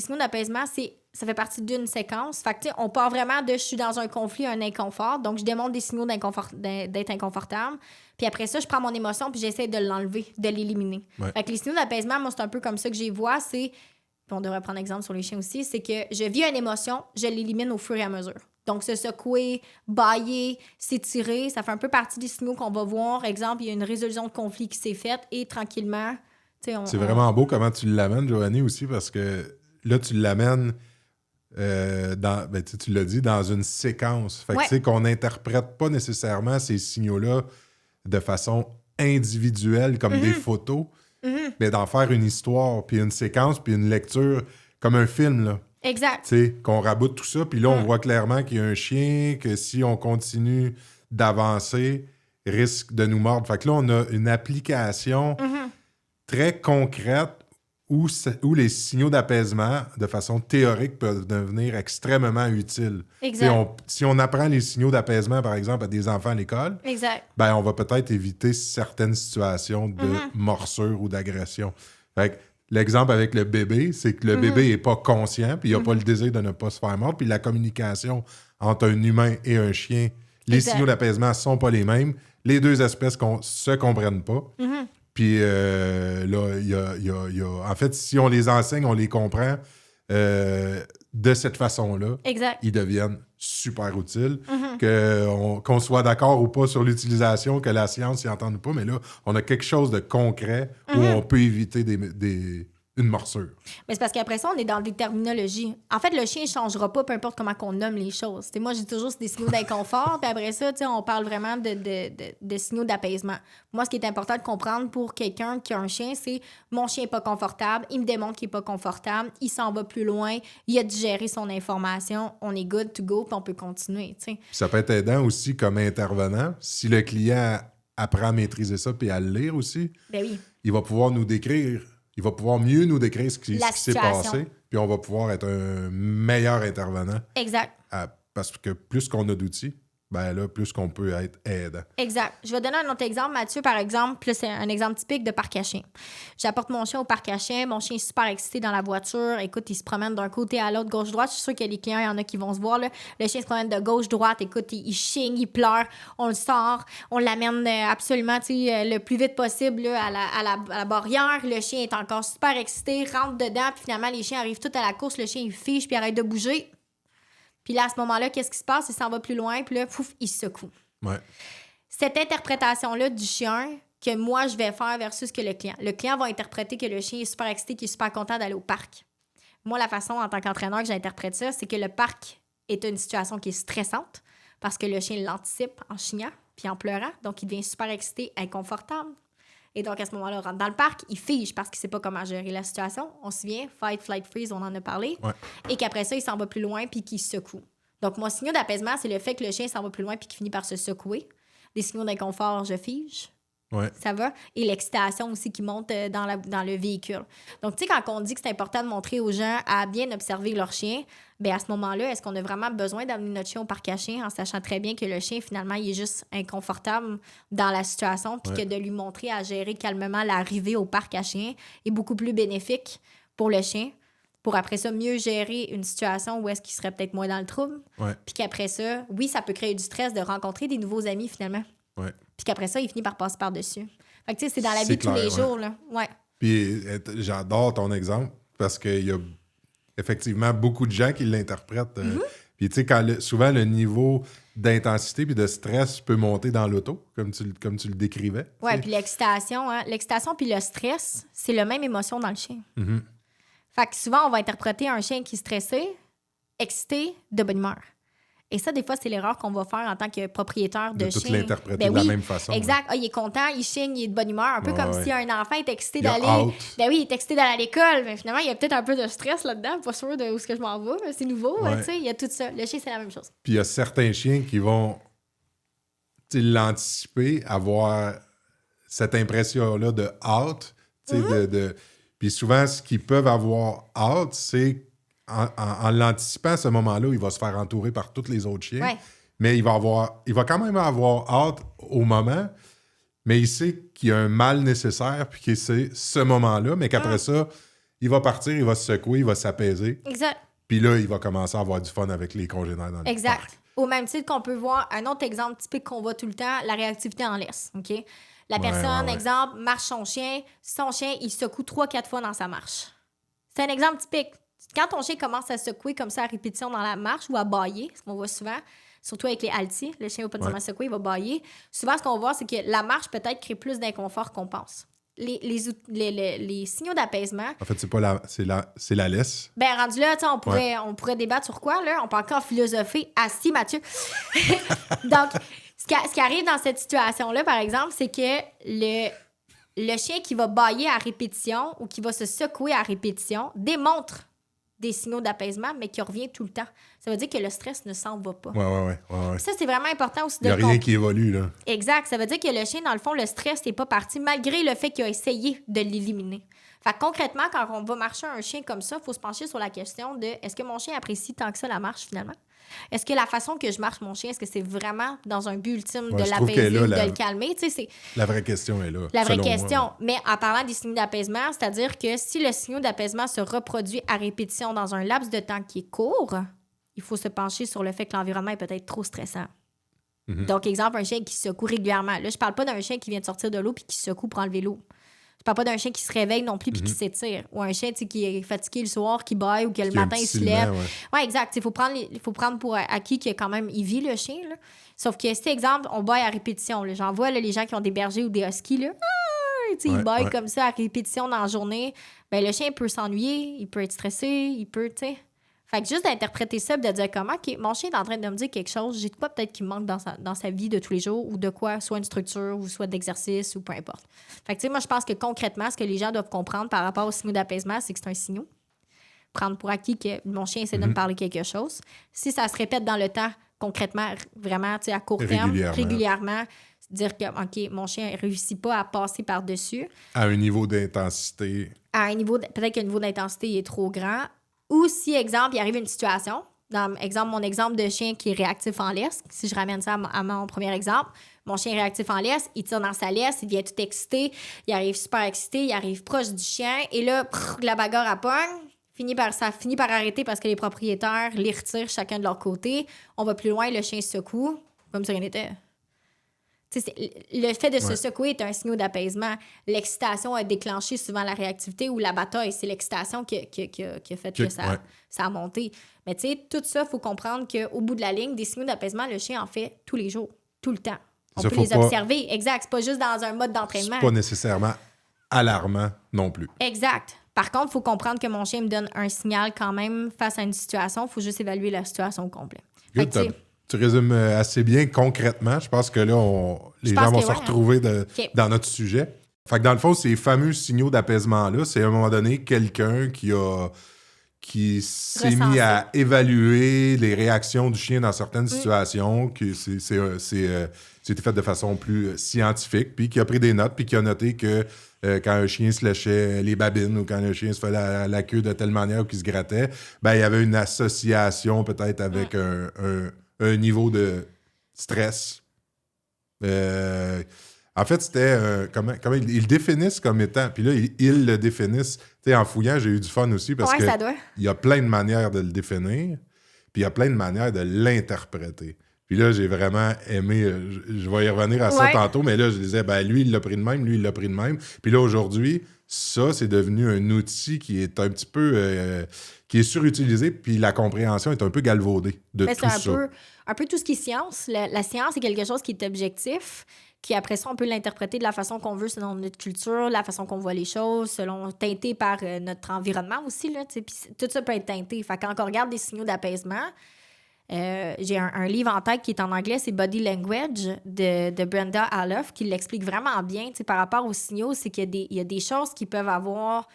signaux d'apaisement, ça fait partie d'une séquence. Fait que, tu sais, on part vraiment de « je suis dans un conflit, un inconfort », donc je démontre des signaux d'être inconfortable. Puis après ça, je prends mon émotion puis j'essaie de l'enlever, de l'éliminer. Ouais. Fait que les signaux d'apaisement, moi, c'est un peu comme ça que je les vois, c'est... Puis on devrait prendre exemple sur les chiens aussi, c'est que je vis une émotion, je l'élimine au fur et à mesure. Donc, se secouer, bâiller, s'étirer, ça fait un peu partie des signaux qu'on va voir. Exemple, il y a une résolution de conflit qui s'est faite et tranquillement... C'est vraiment beau comment tu l'amènes, Joanie, aussi, parce que là, tu l'amènes, tu l'as dit, dans une séquence. Fait que tu sais qu'on n'interprète pas nécessairement ces signaux-là de façon individuelle, comme des photos, mais d'en faire une histoire, puis une séquence, puis une lecture, comme un film, là. Exact. Tu sais, qu'on raboute tout ça, puis là, on voit clairement qu'il y a un chien, que si on continue d'avancer, risque de nous mordre. Fait que là, on a une application très concrète où les signaux d'apaisement, de façon théorique, peuvent devenir extrêmement utiles. Exact. Si on apprend les signaux d'apaisement, par exemple, à des enfants à l'école, exact. Ben, on va peut-être éviter certaines situations de morsure ou d'agression. Fait que l'exemple avec le bébé, c'est que le bébé n'est pas conscient, puis il n'a pas le désir de ne pas se faire mordre, puis la communication entre un humain et un chien, les signaux d'apaisement ne sont pas les mêmes. Les deux espèces se comprennent pas. Puis là, il y a... En fait, si on les enseigne, on les comprend de cette façon-là. Exact. Ils deviennent super utiles. Qu'on soit d'accord ou pas sur l'utilisation, que la science y entende ou pas, mais là, on a quelque chose de concret où on peut éviter une morsure. Mais c'est parce qu'après ça, on est dans des terminologies. En fait, le chien ne changera pas, peu importe comment on nomme les choses. T'sais, moi, j'ai toujours des signaux d'inconfort, puis après ça, on parle vraiment de signaux d'apaisement. Moi, ce qui est important de comprendre pour quelqu'un qui a un chien, c'est mon chien n'est pas confortable, il me démontre qu'il n'est pas confortable, il s'en va plus loin, il a digéré son information, on est good to go, puis on peut continuer. T'sais. Ça peut être aidant aussi comme intervenant. Si le client apprend à maîtriser ça puis à le lire aussi, ben oui. Il va pouvoir nous décrire. Il va pouvoir mieux nous décrire ce qui s'est passé, puis on va pouvoir être un meilleur intervenant. Exact. Parce que plus qu'on a d'outils, ben là, plus qu'on peut être aidant. Exact. Je vais donner un autre exemple, Mathieu, par exemple. Là, c'est un exemple typique de parc à chiens. J'apporte mon chien au parc à chiens. Mon chien est super excité dans la voiture. Écoute, il se promène d'un côté à l'autre, gauche-droite. Je suis sûre que les clients, il y en a qui vont se voir. Là. Le chien se promène de gauche-droite. Écoute, il chigne, il pleure. On le sort. On l'amène absolument le plus vite possible là, à la barrière. Le chien est encore super excité, rentre dedans. Puis finalement, les chiens arrivent tous à la course. Le chien, il fige puis arrête de bouger. Puis là, à ce moment-là, qu'est-ce qui se passe? Il s'en va plus loin, puis là, pouf, il se secoue. Ouais. Cette interprétation-là du chien que moi, je vais faire versus que le client. Le client va interpréter que le chien est super excité, qu'il est super content d'aller au parc. Moi, la façon, en tant qu'entraîneur, que j'interprète ça, c'est que le parc est une situation qui est stressante parce que le chien l'anticipe en chignant puis en pleurant. Donc, il devient super excité, inconfortable. Et donc, à ce moment-là, on rentre dans le parc, il fige parce qu'il ne sait pas comment gérer la situation. On se souvient, fight, flight, freeze, on en a parlé. Ouais. Et qu'après ça, il s'en va plus loin puis qu'il se secoue. Donc, mon signal d'apaisement, c'est le fait que le chien s'en va plus loin puis qu'il finit par se secouer. Des signaux d'inconfort, je fige. Ouais. Ça va? Et l'excitation aussi qui monte dans le véhicule. Donc, tu sais, quand on dit que c'est important de montrer aux gens à bien observer leur chien, bien, à ce moment-là, est-ce qu'on a vraiment besoin d'amener notre chien au parc à chiens en sachant très bien que le chien, finalement, il est juste inconfortable dans la situation puis que de lui montrer à gérer calmement l'arrivée au parc à chiens est beaucoup plus bénéfique pour le chien pour après ça mieux gérer une situation où est-ce qu'il serait peut-être moins dans le trouble. Ouais. Puis qu'après ça, oui, ça peut créer du stress de rencontrer des nouveaux amis, finalement. Ouais. Puis qu'après ça, il finit par passer par-dessus. Fait que, tu sais, c'est dans la vie de tous les jours, là. Ouais. Puis j'adore ton exemple parce qu'il y a effectivement beaucoup de gens qui l'interprètent. Puis, tu sais, souvent, le niveau d'intensité puis de stress peut monter dans l'auto, comme tu le décrivais. Oui, puis l'excitation, hein. L'excitation puis le stress, c'est la même émotion dans le chien. Mm-hmm. Fait que souvent, on va interpréter un chien qui est stressé, excité, de bonne humeur. Et ça, des fois, c'est l'erreur qu'on va faire en tant que propriétaire de chien. De tout l'interpréter de la même façon. Exact. Ah, il est content, il chigne, il est de bonne humeur. Un peu comme si un enfant est excité d'aller... Ben oui, il est excité d'aller à l'école. Mais finalement, il y a peut-être un peu de stress là-dedans. Pas sûr de où est-ce que je m'en vais. C'est nouveau. Tu sais, il y a tout ça. Le chien, c'est la même chose. Puis il y a certains chiens qui vont l'anticiper, avoir cette impression-là de hâte. Puis souvent, ce qu'ils peuvent avoir hâte, c'est en l'anticipant à ce moment-là, il va se faire entourer par tous les autres chiens. Ouais. Mais il va quand même avoir hâte au moment. mais il sait qu'il y a un mal nécessaire, puis que c'est ce moment-là, mais qu'après ça, il va partir, il va se secouer, il va s'apaiser. Exact. Puis là, il va commencer à avoir du fun avec les congénères dans le Exact. parc. Au même titre qu'on peut voir un autre exemple typique qu'on voit tout le temps, la réactivité en laisse. OK? La personne, exemple, marche son chien. Son chien, il secoue 3-4 fois dans sa marche. C'est un exemple typique. Quand ton chien commence à secouer comme ça à répétition dans la marche ou à bâiller, ce qu'on voit souvent, surtout avec les haltis, le chien va pas nécessairement secouer, il va bâiller. Souvent, ce qu'on voit, c'est que la marche peut-être crée plus d'inconfort qu'on pense. Les signaux d'apaisement. En fait, c'est la laisse. Ben, rendu là, on pourrait débattre sur quoi, là? On peut encore philosopher. Assis, Mathieu. Donc, ce qui arrive dans cette situation-là, par exemple, c'est que le chien qui va bâiller à répétition ou qui va se secouer à répétition démontre des signaux d'apaisement, mais qui revient tout le temps. Ça veut dire que le stress ne s'en va pas. Ouais. Ça, c'est vraiment important aussi de Il n'y a rien qui évolue, là. Exact. Ça veut dire que le chien, dans le fond, le stress n'est pas parti, malgré le fait qu'il a essayé de l'éliminer. Fait que concrètement, quand on va marcher un chien comme ça, il faut se pencher sur la question de est-ce que mon chien apprécie tant que ça la marche, finalement? Est-ce que la façon que je marche mon chien, est-ce que c'est vraiment dans un but ultime de l'apaiser ou de le calmer? La vraie question est là. La vraie question. Mais en parlant des signaux d'apaisement, c'est-à-dire que si le signal d'apaisement se reproduit à répétition dans un laps de temps qui est court, il faut se pencher sur le fait que l'environnement est peut-être trop stressant. Mm-hmm. Donc, exemple, un chien qui secoue régulièrement. Là, je parle pas d'un chien qui vient de sortir de l'eau puis qui secoue pour enlever l'eau. Je parle pas d'un chien qui se réveille non plus puis qui s'étire. Ou un chien qui est fatigué le soir, qui baille ou que le matin il se lève. Ouais, exact. Il faut prendre pour acquis qu'il quand même il vit le chien. Là. Sauf que cet exemple, on baille à répétition. Là. J'en vois là, les gens qui ont des bergers ou des huskies. Là. Ils baillent comme ça à répétition dans la journée. Ben, le chien peut s'ennuyer, il peut être stressé, il peut, tu sais. Fait que juste d'interpréter ça et de dire comment mon chien est en train de me dire quelque chose, j'ai de quoi peut-être qui me manque dans sa vie de tous les jours ou de quoi, soit une structure ou soit d'exercice ou peu importe. Fait que tu sais, moi, je pense que concrètement, ce que les gens doivent comprendre par rapport aux signaux d'apaisement, c'est que c'est un signal. Prendre pour acquis que mon chien essaie de me parler quelque chose. Si ça se répète dans le temps, concrètement, vraiment, tu sais, à court terme, régulièrement, dire que, OK, mon chien ne réussit pas à passer par-dessus. À un niveau d'intensité. Peut-être que le niveau d'intensité est trop grand. Ou si, exemple, il arrive une situation, mon exemple de chien qui est réactif en laisse, si je ramène ça à mon premier exemple, mon chien est réactif en laisse, il tire dans sa laisse, il devient tout excité, il arrive super excité, il arrive proche du chien, et là, la bagarre à pogne, ça finit par arrêter parce que les propriétaires les retirent chacun de leur côté. On va plus loin, le chien se secoue, comme si rien n'était. Le fait de se secouer est un signal d'apaisement. L'excitation a déclenché souvent la réactivité ou la bataille. C'est l'excitation qui a fait que ça a monté. Mais tu sais, tout ça, il faut comprendre qu'au bout de la ligne, des signaux d'apaisement, le chien en fait tous les jours, tout le temps. On peut les observer. Exact. C'est pas juste dans un mode d'entraînement. C'est pas nécessairement alarmant non plus. Exact. Par contre, il faut comprendre que mon chien me donne un signal quand même face à une situation. Il faut juste évaluer la situation au complet. Tu résumes assez bien concrètement. Je pense que là, les gens vont se retrouver dans notre sujet. Fait que dans le fond, ces fameux signaux d'apaisement-là, c'est à un moment donné quelqu'un qui s'est mis à évaluer les réactions du chien dans certaines situations, que c'était fait de façon plus scientifique, puis qui a pris des notes, puis qui a noté que quand un chien se léchait les babines ou quand un chien se fait la queue de telle manière ou qu'il se grattait, ben il y avait une association peut-être avec un niveau de stress. En fait, c'était... comment ils le définissent comme étant... Puis là, ils le définissent... Tu sais, en fouillant, j'ai eu du fun aussi parce que il y a plein de manières de le définir, puis il y a plein de manières de l'interpréter. Puis là, j'ai vraiment aimé... je vais y revenir à ça tantôt, mais là, je disais, ben lui, il l'a pris de même, lui, il l'a pris de même. Puis là, aujourd'hui, ça, c'est devenu un outil qui est un petit peu... qui est surutilisé, puis la compréhension est un peu galvaudée de tout ça. Un peu tout ce qui est science. La science, c'est quelque chose qui est objectif, qui après ça, on peut l'interpréter de la façon qu'on veut selon notre culture, la façon qu'on voit les choses, teinté par notre environnement aussi. Là, puis tout ça peut être teinté. Fait quand on regarde des signaux d'apaisement, j'ai un livre en tête qui est en anglais, c'est Body Language de Brenda Aloff, qui l'explique vraiment bien par rapport aux signaux. C'est qu'il y a des choses qui peuvent avoir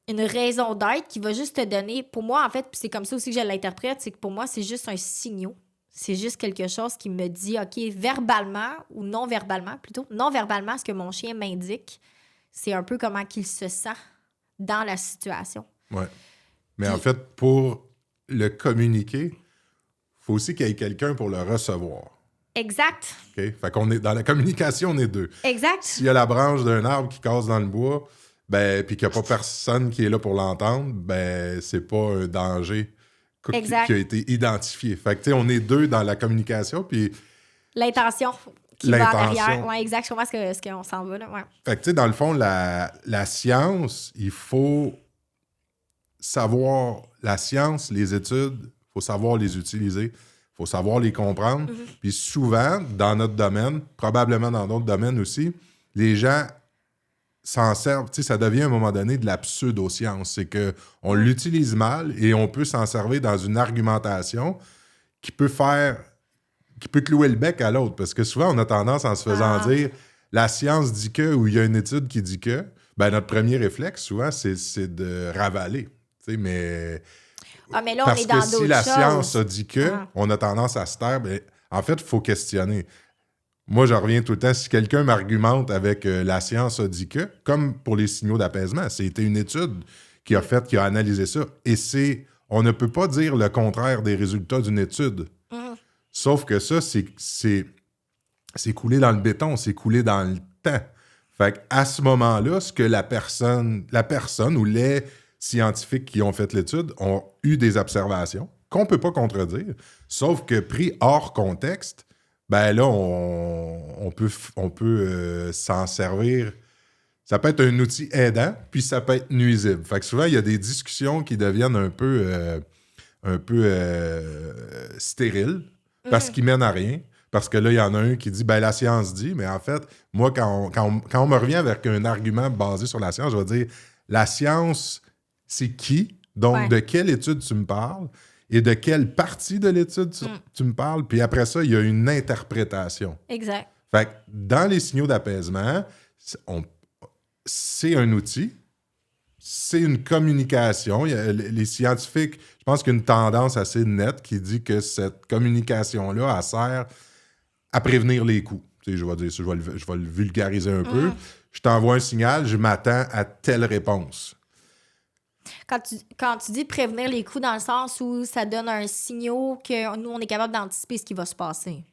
une raison d'être qui va juste te donner... Pour moi, en fait, puis c'est comme ça aussi que je l'interprète, c'est que pour moi, c'est juste un signal. C'est juste quelque chose qui me dit, OK, verbalement ou non-verbalement, plutôt, non-verbalement, ce que mon chien m'indique, c'est un peu comment qu'il se sent dans la situation. Ouais. Mais en fait, pour le communiquer, il faut aussi qu'il y ait quelqu'un pour le recevoir. Exact. OK? Fait qu'on est dans la communication, on est deux. Exact. S'il y a la branche d'un arbre qui casse dans le bois, ben, puis qu'il n'y a pas personne qui est là pour l'entendre, ben, c'est pas un danger qui a été identifié. Fait que, tu sais, on est deux dans la communication, puis... L'intention qui va en arrière. Oui, exact. Je comprends ce qu'on s'en va, là. Ouais. Fait que, tu sais, dans le fond, la science, il faut savoir... La science, les études, il faut savoir les utiliser. Il faut savoir les comprendre. Puis souvent, dans notre domaine, probablement dans d'autres domaines aussi, les gens s'en servent. Tu sais, ça devient à un moment donné de la pseudo-science. C'est qu'on l'utilise mal et on peut s'en servir dans une argumentation qui peut clouer le bec à l'autre. Parce que souvent, on a tendance, en se faisant dire la science dit que, ou il y a une étude qui dit que, ben notre premier réflexe, souvent, c'est de ravaler. Tu sais, mais... mais là, parce on est dans que si la choses. science a dit que, on a tendance à se taire, ben, en fait, il faut questionner. Moi, je reviens tout le temps, si quelqu'un m'argumente avec la science a dit que, comme pour les signaux d'apaisement, c'était une étude qui a analysé ça. Et on ne peut pas dire le contraire des résultats d'une étude. Sauf que ça, c'est coulé dans le béton, c'est coulé dans le temps. Fait qu'à ce moment-là, ce que la personne ou les scientifiques qui ont fait l'étude ont eu des observations qu'on ne peut pas contredire, sauf que pris hors contexte, ben là, on peut s'en servir. Ça peut être un outil aidant, puis ça peut être nuisible. Fait que souvent, il y a des discussions qui deviennent un peu stériles, parce qu'ils mènent à rien. Parce que là, il y en a un qui dit, ben la science dit, mais en fait, moi, quand on me revient avec un argument basé sur la science, je vais dire, la science, c'est qui? Donc, de quelle étude tu me parles? Et de quelle partie de l'étude tu me parles? Puis après ça, il y a une interprétation. Exact. Fait que dans les signaux d'apaisement, c'est un outil, c'est une communication. Les scientifiques, je pense qu'il y a une tendance assez nette qui dit que cette communication-là, elle sert à prévenir les coups. Tu sais, je vais dire ça, je vais le vulgariser un peu. Je t'envoie un signal, je m'attends à telle réponse. Quand tu dis prévenir les coups, dans le sens où ça donne un signal que nous, on est capable d'anticiper ce qui va se passer.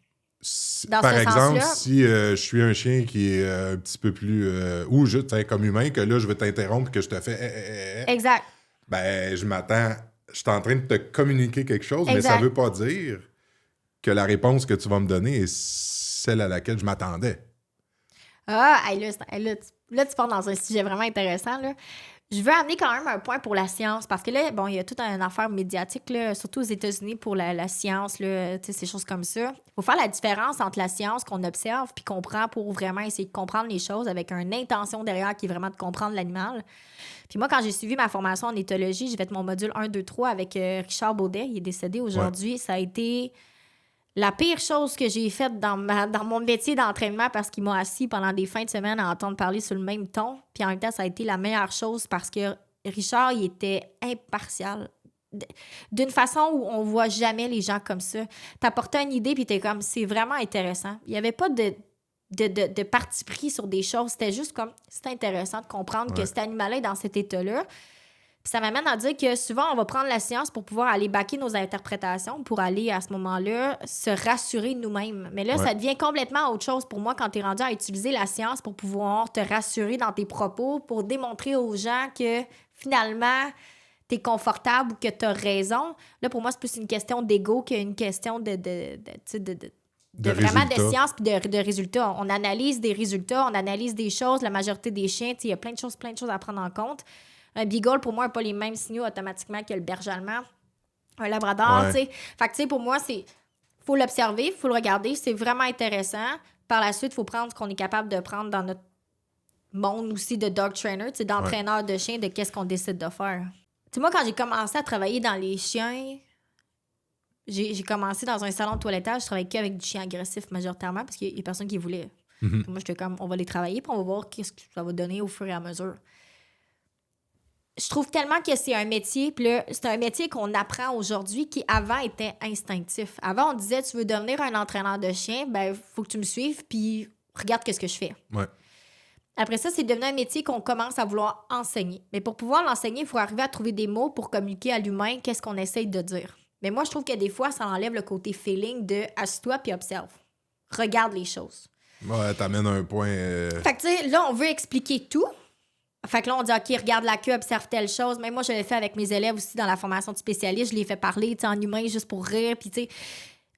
Par exemple, si je suis un chien qui est un petit peu plus... ou comme humain, que là, je vais t'interrompre, que je te fais... Exact. Ben, je m'attends... Je suis en train de te communiquer quelque chose, mais ça veut pas dire que la réponse que tu vas me donner est celle à laquelle je m'attendais. Là, tu pars dans un sujet vraiment intéressant, là. Je veux amener quand même un point pour la science, parce que là, bon, il y a toute une affaire médiatique, là, surtout aux États-Unis, pour la science, là, ces choses comme ça. Il faut faire la différence entre la science qu'on observe puis qu'on prend pour vraiment essayer de comprendre les choses avec une intention derrière qui est vraiment de comprendre l'animal. Puis moi, quand j'ai suivi ma formation en éthologie, j'ai fait mon module 1, 2, 3 avec Richard Baudet, il est décédé aujourd'hui. Ouais. Ça a été la pire chose que j'ai faite dans mon métier d'entraînement, parce qu'il m'a assis pendant des fins de semaine à entendre parler sur le même ton. Puis en même temps, ça a été la meilleure chose parce que Richard, il était impartial. D'une façon où on voit jamais les gens comme ça. T'apportais une idée, puis t'es comme, c'est vraiment intéressant. Il n'y avait pas de parti pris sur des choses. C'était juste comme, c'est intéressant de comprendre que cet animal-là est dans cet état-là. Puis ça m'amène à dire que souvent, on va prendre la science pour pouvoir aller baquer nos interprétations, pour aller, à ce moment-là, se rassurer nous-mêmes. Mais là, ça devient complètement autre chose pour moi quand tu es rendu à utiliser la science pour pouvoir te rassurer dans tes propos, pour démontrer aux gens que, finalement, tu es confortable ou que tu as raison. Là, pour moi, c'est plus une question d'ego qu'une question de vraiment de science puis de résultats. On analyse des résultats, on analyse des choses. La majorité des chiens, il y a plein de choses à prendre en compte. Un beagle, pour moi, n'a pas les mêmes signaux automatiquement que le berger allemand. Un labrador, tu sais. Fait que, tu sais, pour moi, c'est... faut l'observer, il faut le regarder. C'est vraiment intéressant. Par la suite, il faut prendre ce qu'on est capable de prendre dans notre monde aussi de dog trainer, tu sais, d'entraîneur de chiens, de qu'est-ce qu'on décide de faire. Tu sais, moi, quand j'ai commencé à travailler dans les chiens, j'ai commencé dans un salon de toilettage. Je travaillais qu'avec du chien agressif majoritairement parce qu'il y a personne qui voulait. Mm-hmm. Moi, j'étais comme, on va les travailler puis on va voir qu'est-ce que ça va donner au fur et à mesure. Je trouve tellement que c'est un métier, puis là, c'est un métier qu'on apprend aujourd'hui qui, avant, était instinctif. Avant, on disait, tu veux devenir un entraîneur de chien, ben, faut que tu me suives, puis regarde ce que je fais. Ouais. Après ça, c'est devenu un métier qu'on commence à vouloir enseigner. Mais pour pouvoir l'enseigner, il faut arriver à trouver des mots pour communiquer à l'humain qu'est-ce qu'on essaye de dire. Mais moi, je trouve que des fois, ça enlève le côté feeling de « assis-toi puis observe ». regarde les choses. Ouais, t'amènes un point... Fait que, tu sais, là, on veut expliquer tout. Fait que là, on dit, OK, regarde la queue, observe telle chose. Même moi, je l'ai fait avec mes élèves aussi dans la formation de spécialiste. Je les fais parler, tu sais, en humain, juste pour rire. Puis, tu sais,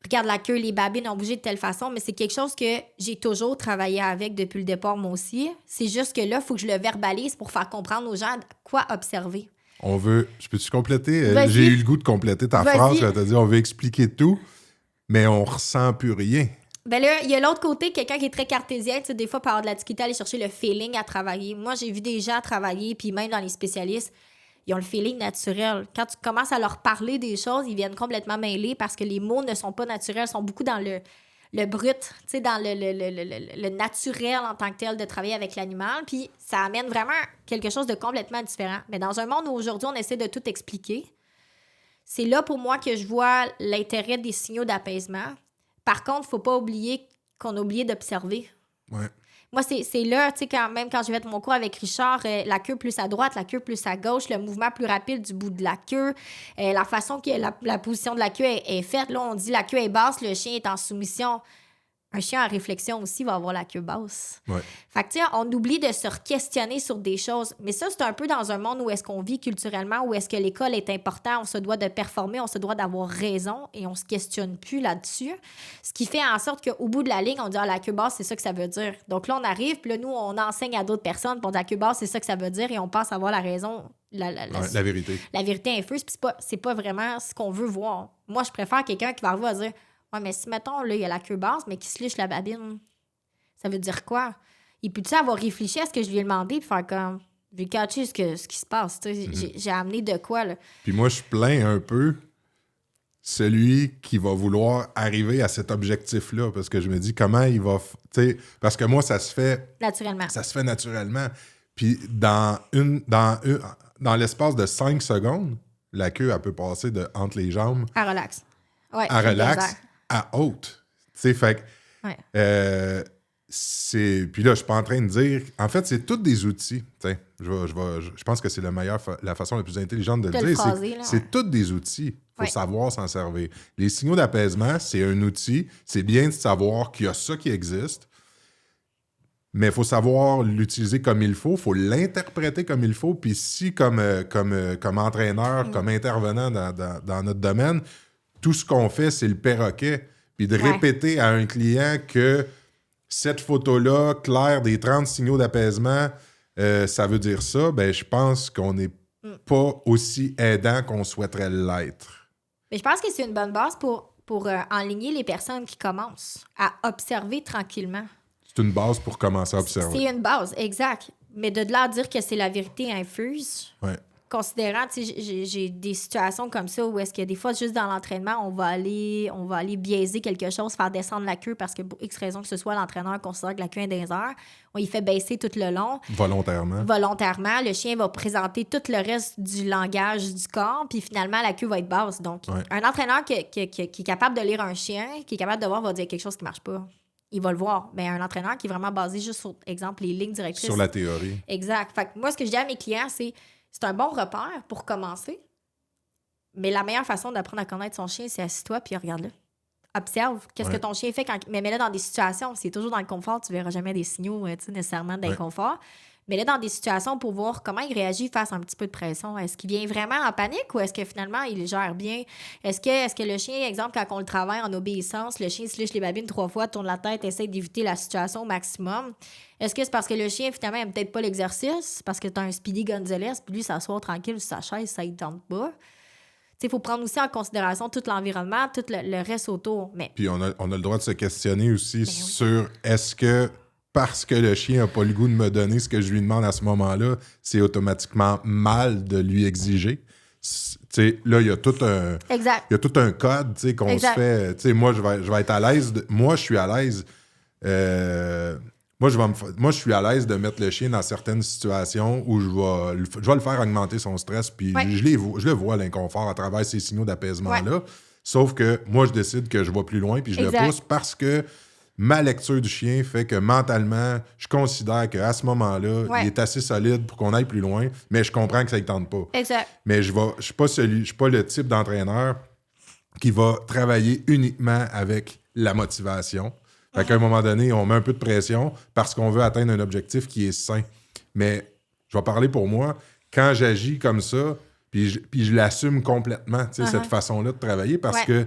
regarde la queue, les babines ont bougé de telle façon. Mais c'est quelque chose que j'ai toujours travaillé avec depuis le départ, moi aussi. C'est juste que là, il faut que je le verbalise pour faire comprendre aux gens quoi observer. On veut... Je peux-tu compléter? Vas-y. J'ai eu le goût de compléter ta Vas-y. phrase. T'as dit, on veut expliquer tout, mais on ressent plus rien. Ben là, il y a l'autre côté, quelqu'un qui est très cartésien, tu sais, des fois, peut avoir de la difficulté à aller chercher le feeling à travailler. Moi, j'ai vu des gens travailler, puis même dans les spécialistes, ils ont le feeling naturel. Quand tu commences à leur parler des choses, ils viennent complètement mêlés parce que les mots ne sont pas naturels, sont beaucoup dans le brut, tu sais, dans le naturel en tant que tel de travailler avec l'animal, puis ça amène vraiment quelque chose de complètement différent. Mais dans un monde où aujourd'hui, on essaie de tout expliquer, c'est là pour moi que je vois l'intérêt des signaux d'apaisement. Par contre, il ne faut pas oublier qu'on a oublié d'observer. Ouais. Moi, c'est là, tu sais, même quand je vais être mon cours avec Richard, la queue plus à droite, la queue plus à gauche, le mouvement plus rapide du bout de la queue, la façon que la position de la queue est faite. Là, on dit la queue est basse, le chien est en soumission. Un chien en réflexion aussi va avoir la queue basse. Ouais. Fait que, tu sais, on oublie de se questionner sur des choses. Mais ça, c'est un peu dans un monde où est-ce qu'on vit culturellement, où est-ce que l'école est important, on se doit de performer, on se doit d'avoir raison et on se questionne plus là-dessus. Ce qui fait en sorte qu'au bout de la ligne, on dit « Ah, la queue basse, c'est ça que ça veut dire. » Donc là, on arrive, puis là, nous, on enseigne à d'autres personnes, puis on dit « La queue basse, c'est ça que ça veut dire. » Et on pense avoir la raison, La vérité. La vérité infuse, puis c'est pas vraiment ce qu'on veut voir. Moi, je préfère quelqu'un qui va arriver à dire « Ouais, mais si, mettons, là, il y a la queue basse, mais qui se liche la babine, ça veut dire quoi? » Il peut-tu avoir réfléchi à ce que je lui ai demandé puis faire comme... Je vais catcher ce qui se passe. J'ai amené de quoi, là. Puis moi, je plains un peu celui qui va vouloir arriver à cet objectif-là. Parce que je me dis, comment il va... Parce que moi, ça se fait... Naturellement. Ça se fait naturellement. Puis dans l'espace de 5 secondes, la queue, elle peut passer entre les jambes... À relax. Ouais, à relax, à haute. Tu sais, fait que... Ouais. Puis là, je suis pas en train de dire... En fait, c'est tous des outils. Je pense que c'est la façon la plus intelligente de le dire. C'est tous des outils. Il faut savoir s'en servir. Les signaux d'apaisement, c'est un outil. C'est bien de savoir qu'il y a ça qui existe. Mais il faut savoir l'utiliser comme il faut. Il faut l'interpréter comme il faut. Puis si, comme entraîneur, comme intervenant dans notre domaine, tout ce qu'on fait, c'est le perroquet. Puis de répéter à un client que cette photo-là, claire des 30 signaux d'apaisement, ça veut dire ça, ben je pense qu'on n'est pas aussi aidant qu'on souhaiterait l'être. Mais je pense que c'est une bonne base pour enligner les personnes qui commencent à observer tranquillement. C'est une base pour commencer à observer. C'est une base, exact. Mais de là à dire que c'est la vérité infuse... Ouais. Considérant, tu sais, j'ai des situations comme ça où est-ce que des fois, juste dans l'entraînement, on va aller biaiser quelque chose, faire descendre la queue parce que pour X raison que ce soit, l'entraîneur considère que la queue est dans les airs. On y fait baisser tout le long. Volontairement. Le chien va présenter tout le reste du langage du corps, puis finalement, la queue va être basse. Donc, un entraîneur qui est capable de lire un chien, qui est capable de voir, va dire quelque chose qui marche pas. Il va le voir. Mais un entraîneur qui est vraiment basé juste sur, exemple, les lignes directrices. Sur la théorie. Exact. Fait que moi, ce que je dis à mes clients, c'est un bon repère pour commencer. Mais la meilleure façon d'apprendre à connaître son chien, c'est assis-toi puis regarde-le. Observe. Qu'est-ce que ton chien fait quand... Mais mets-le dans des situations. Si il est toujours dans le confort, tu verras jamais des signaux nécessairement d'inconfort. Mets-le dans des situations pour voir comment il réagit face à un petit peu de pression. Est-ce qu'il vient vraiment en panique ou est-ce que finalement, il gère bien? Est-ce que le chien, exemple, quand on le travaille en obéissance, le chien se liche les babines 3 fois, tourne la tête, essaie d'éviter la situation au maximum? Est-ce que c'est parce que le chien, finalement, n'aime peut-être pas l'exercice? Parce que tu as un Speedy Gonzales, puis lui, s'asseoir tranquille sur sa chaise, ça ne tente pas. Il faut prendre aussi en considération tout l'environnement, tout le reste autour. Mais... Puis on a le droit de se questionner aussi sur est-ce que parce que le chien n'a pas le goût de me donner ce que je lui demande à ce moment-là, c'est automatiquement mal de lui exiger. Là, il y a tout un code qu'on se fait. Moi, je vais être à l'aise. Moi, je suis à l'aise. Moi, je suis à l'aise de mettre le chien dans certaines situations où je vais le faire augmenter son stress. Puis je le vois, l'inconfort, à travers ces signaux d'apaisement-là. Sauf que moi, je décide que je vais plus loin puis je le pousse parce que ma lecture du chien fait que mentalement, je considère qu'à ce moment-là, il est assez solide pour qu'on aille plus loin, mais je comprends que ça ne tente pas. Exact. Mais je suis pas le type d'entraîneur qui va travailler uniquement avec la motivation. Fait qu'à un moment donné, on met un peu de pression parce qu'on veut atteindre un objectif qui est sain. Mais je vais parler pour moi, quand j'agis comme ça, puis je l'assume complètement, cette façon-là de travailler, parce que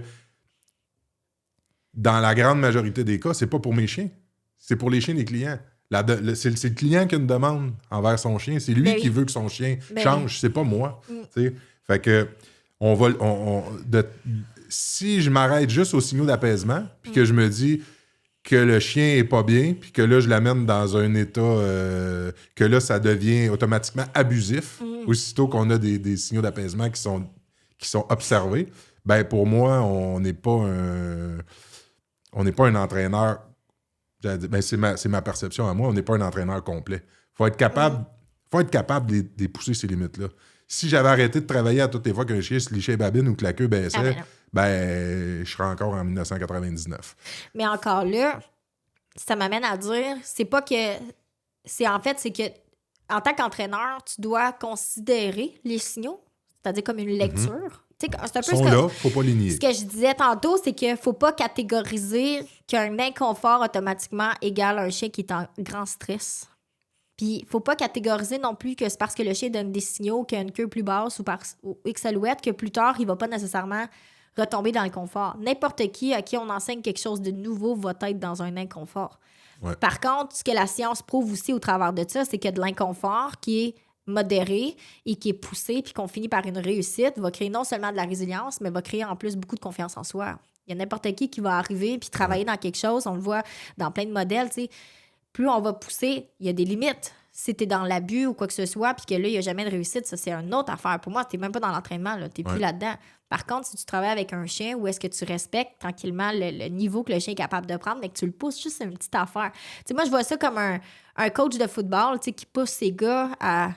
dans la grande majorité des cas, c'est pas pour mes chiens. C'est pour les chiens des clients. C'est le client qui a une demande envers son chien. C'est lui qui veut que son chien change. C'est pas moi. Fait que si je m'arrête juste aux signaux d'apaisement, puis que je me dis que le chien est pas bien, puis que là, je l'amène dans un état que là, ça devient automatiquement abusif, aussitôt qu'on a des signaux d'apaisement qui sont observés, ben pour moi, on n'est pas un entraîneur. Ben c'est ma perception à moi, on n'est pas un entraîneur complet. Faut être capable de pousser ces limites-là. Si j'avais arrêté de travailler à toutes les fois qu'un chien se lichait babine ou que la queue baissait, je serais encore en 1999. Mais encore là, ça m'amène à dire, c'est pas que... c'est que en tant qu'entraîneur, tu dois considérer les signaux, c'est-à-dire comme une lecture. C'est un peu là, faut pas les nier. Ce que je disais tantôt, c'est qu'il faut pas catégoriser qu'un inconfort automatiquement égale un chien qui est en grand stress. Puis, faut pas catégoriser non plus que c'est parce que le chien donne des signaux qu'il a une queue plus basse ou X alouette que plus tard, il va pas nécessairement retomber dans le confort. N'importe qui à qui on enseigne quelque chose de nouveau va être dans un inconfort. Ouais. Par contre, ce que la science prouve aussi au travers de ça, c'est que de l'inconfort qui est modéré et qui est poussé puis qu'on finit par une réussite va créer non seulement de la résilience, mais va créer en plus beaucoup de confiance en soi. Il y a n'importe qui va arriver puis travailler dans quelque chose. On le voit dans plein de modèles, tu sais. Plus on va pousser, il y a des limites. Si t'es dans l'abus ou quoi que ce soit, puis que là, il n'y a jamais de réussite, ça, c'est une autre affaire. Pour moi, t'es même pas dans l'entraînement, là. T'es plus là-dedans. Par contre, si tu travailles avec un chien, où est-ce que tu respectes tranquillement le niveau que le chien est capable de prendre, mais que tu le pousses, juste une petite affaire. T'sais, moi, je vois ça comme un coach de football qui pousse ses gars à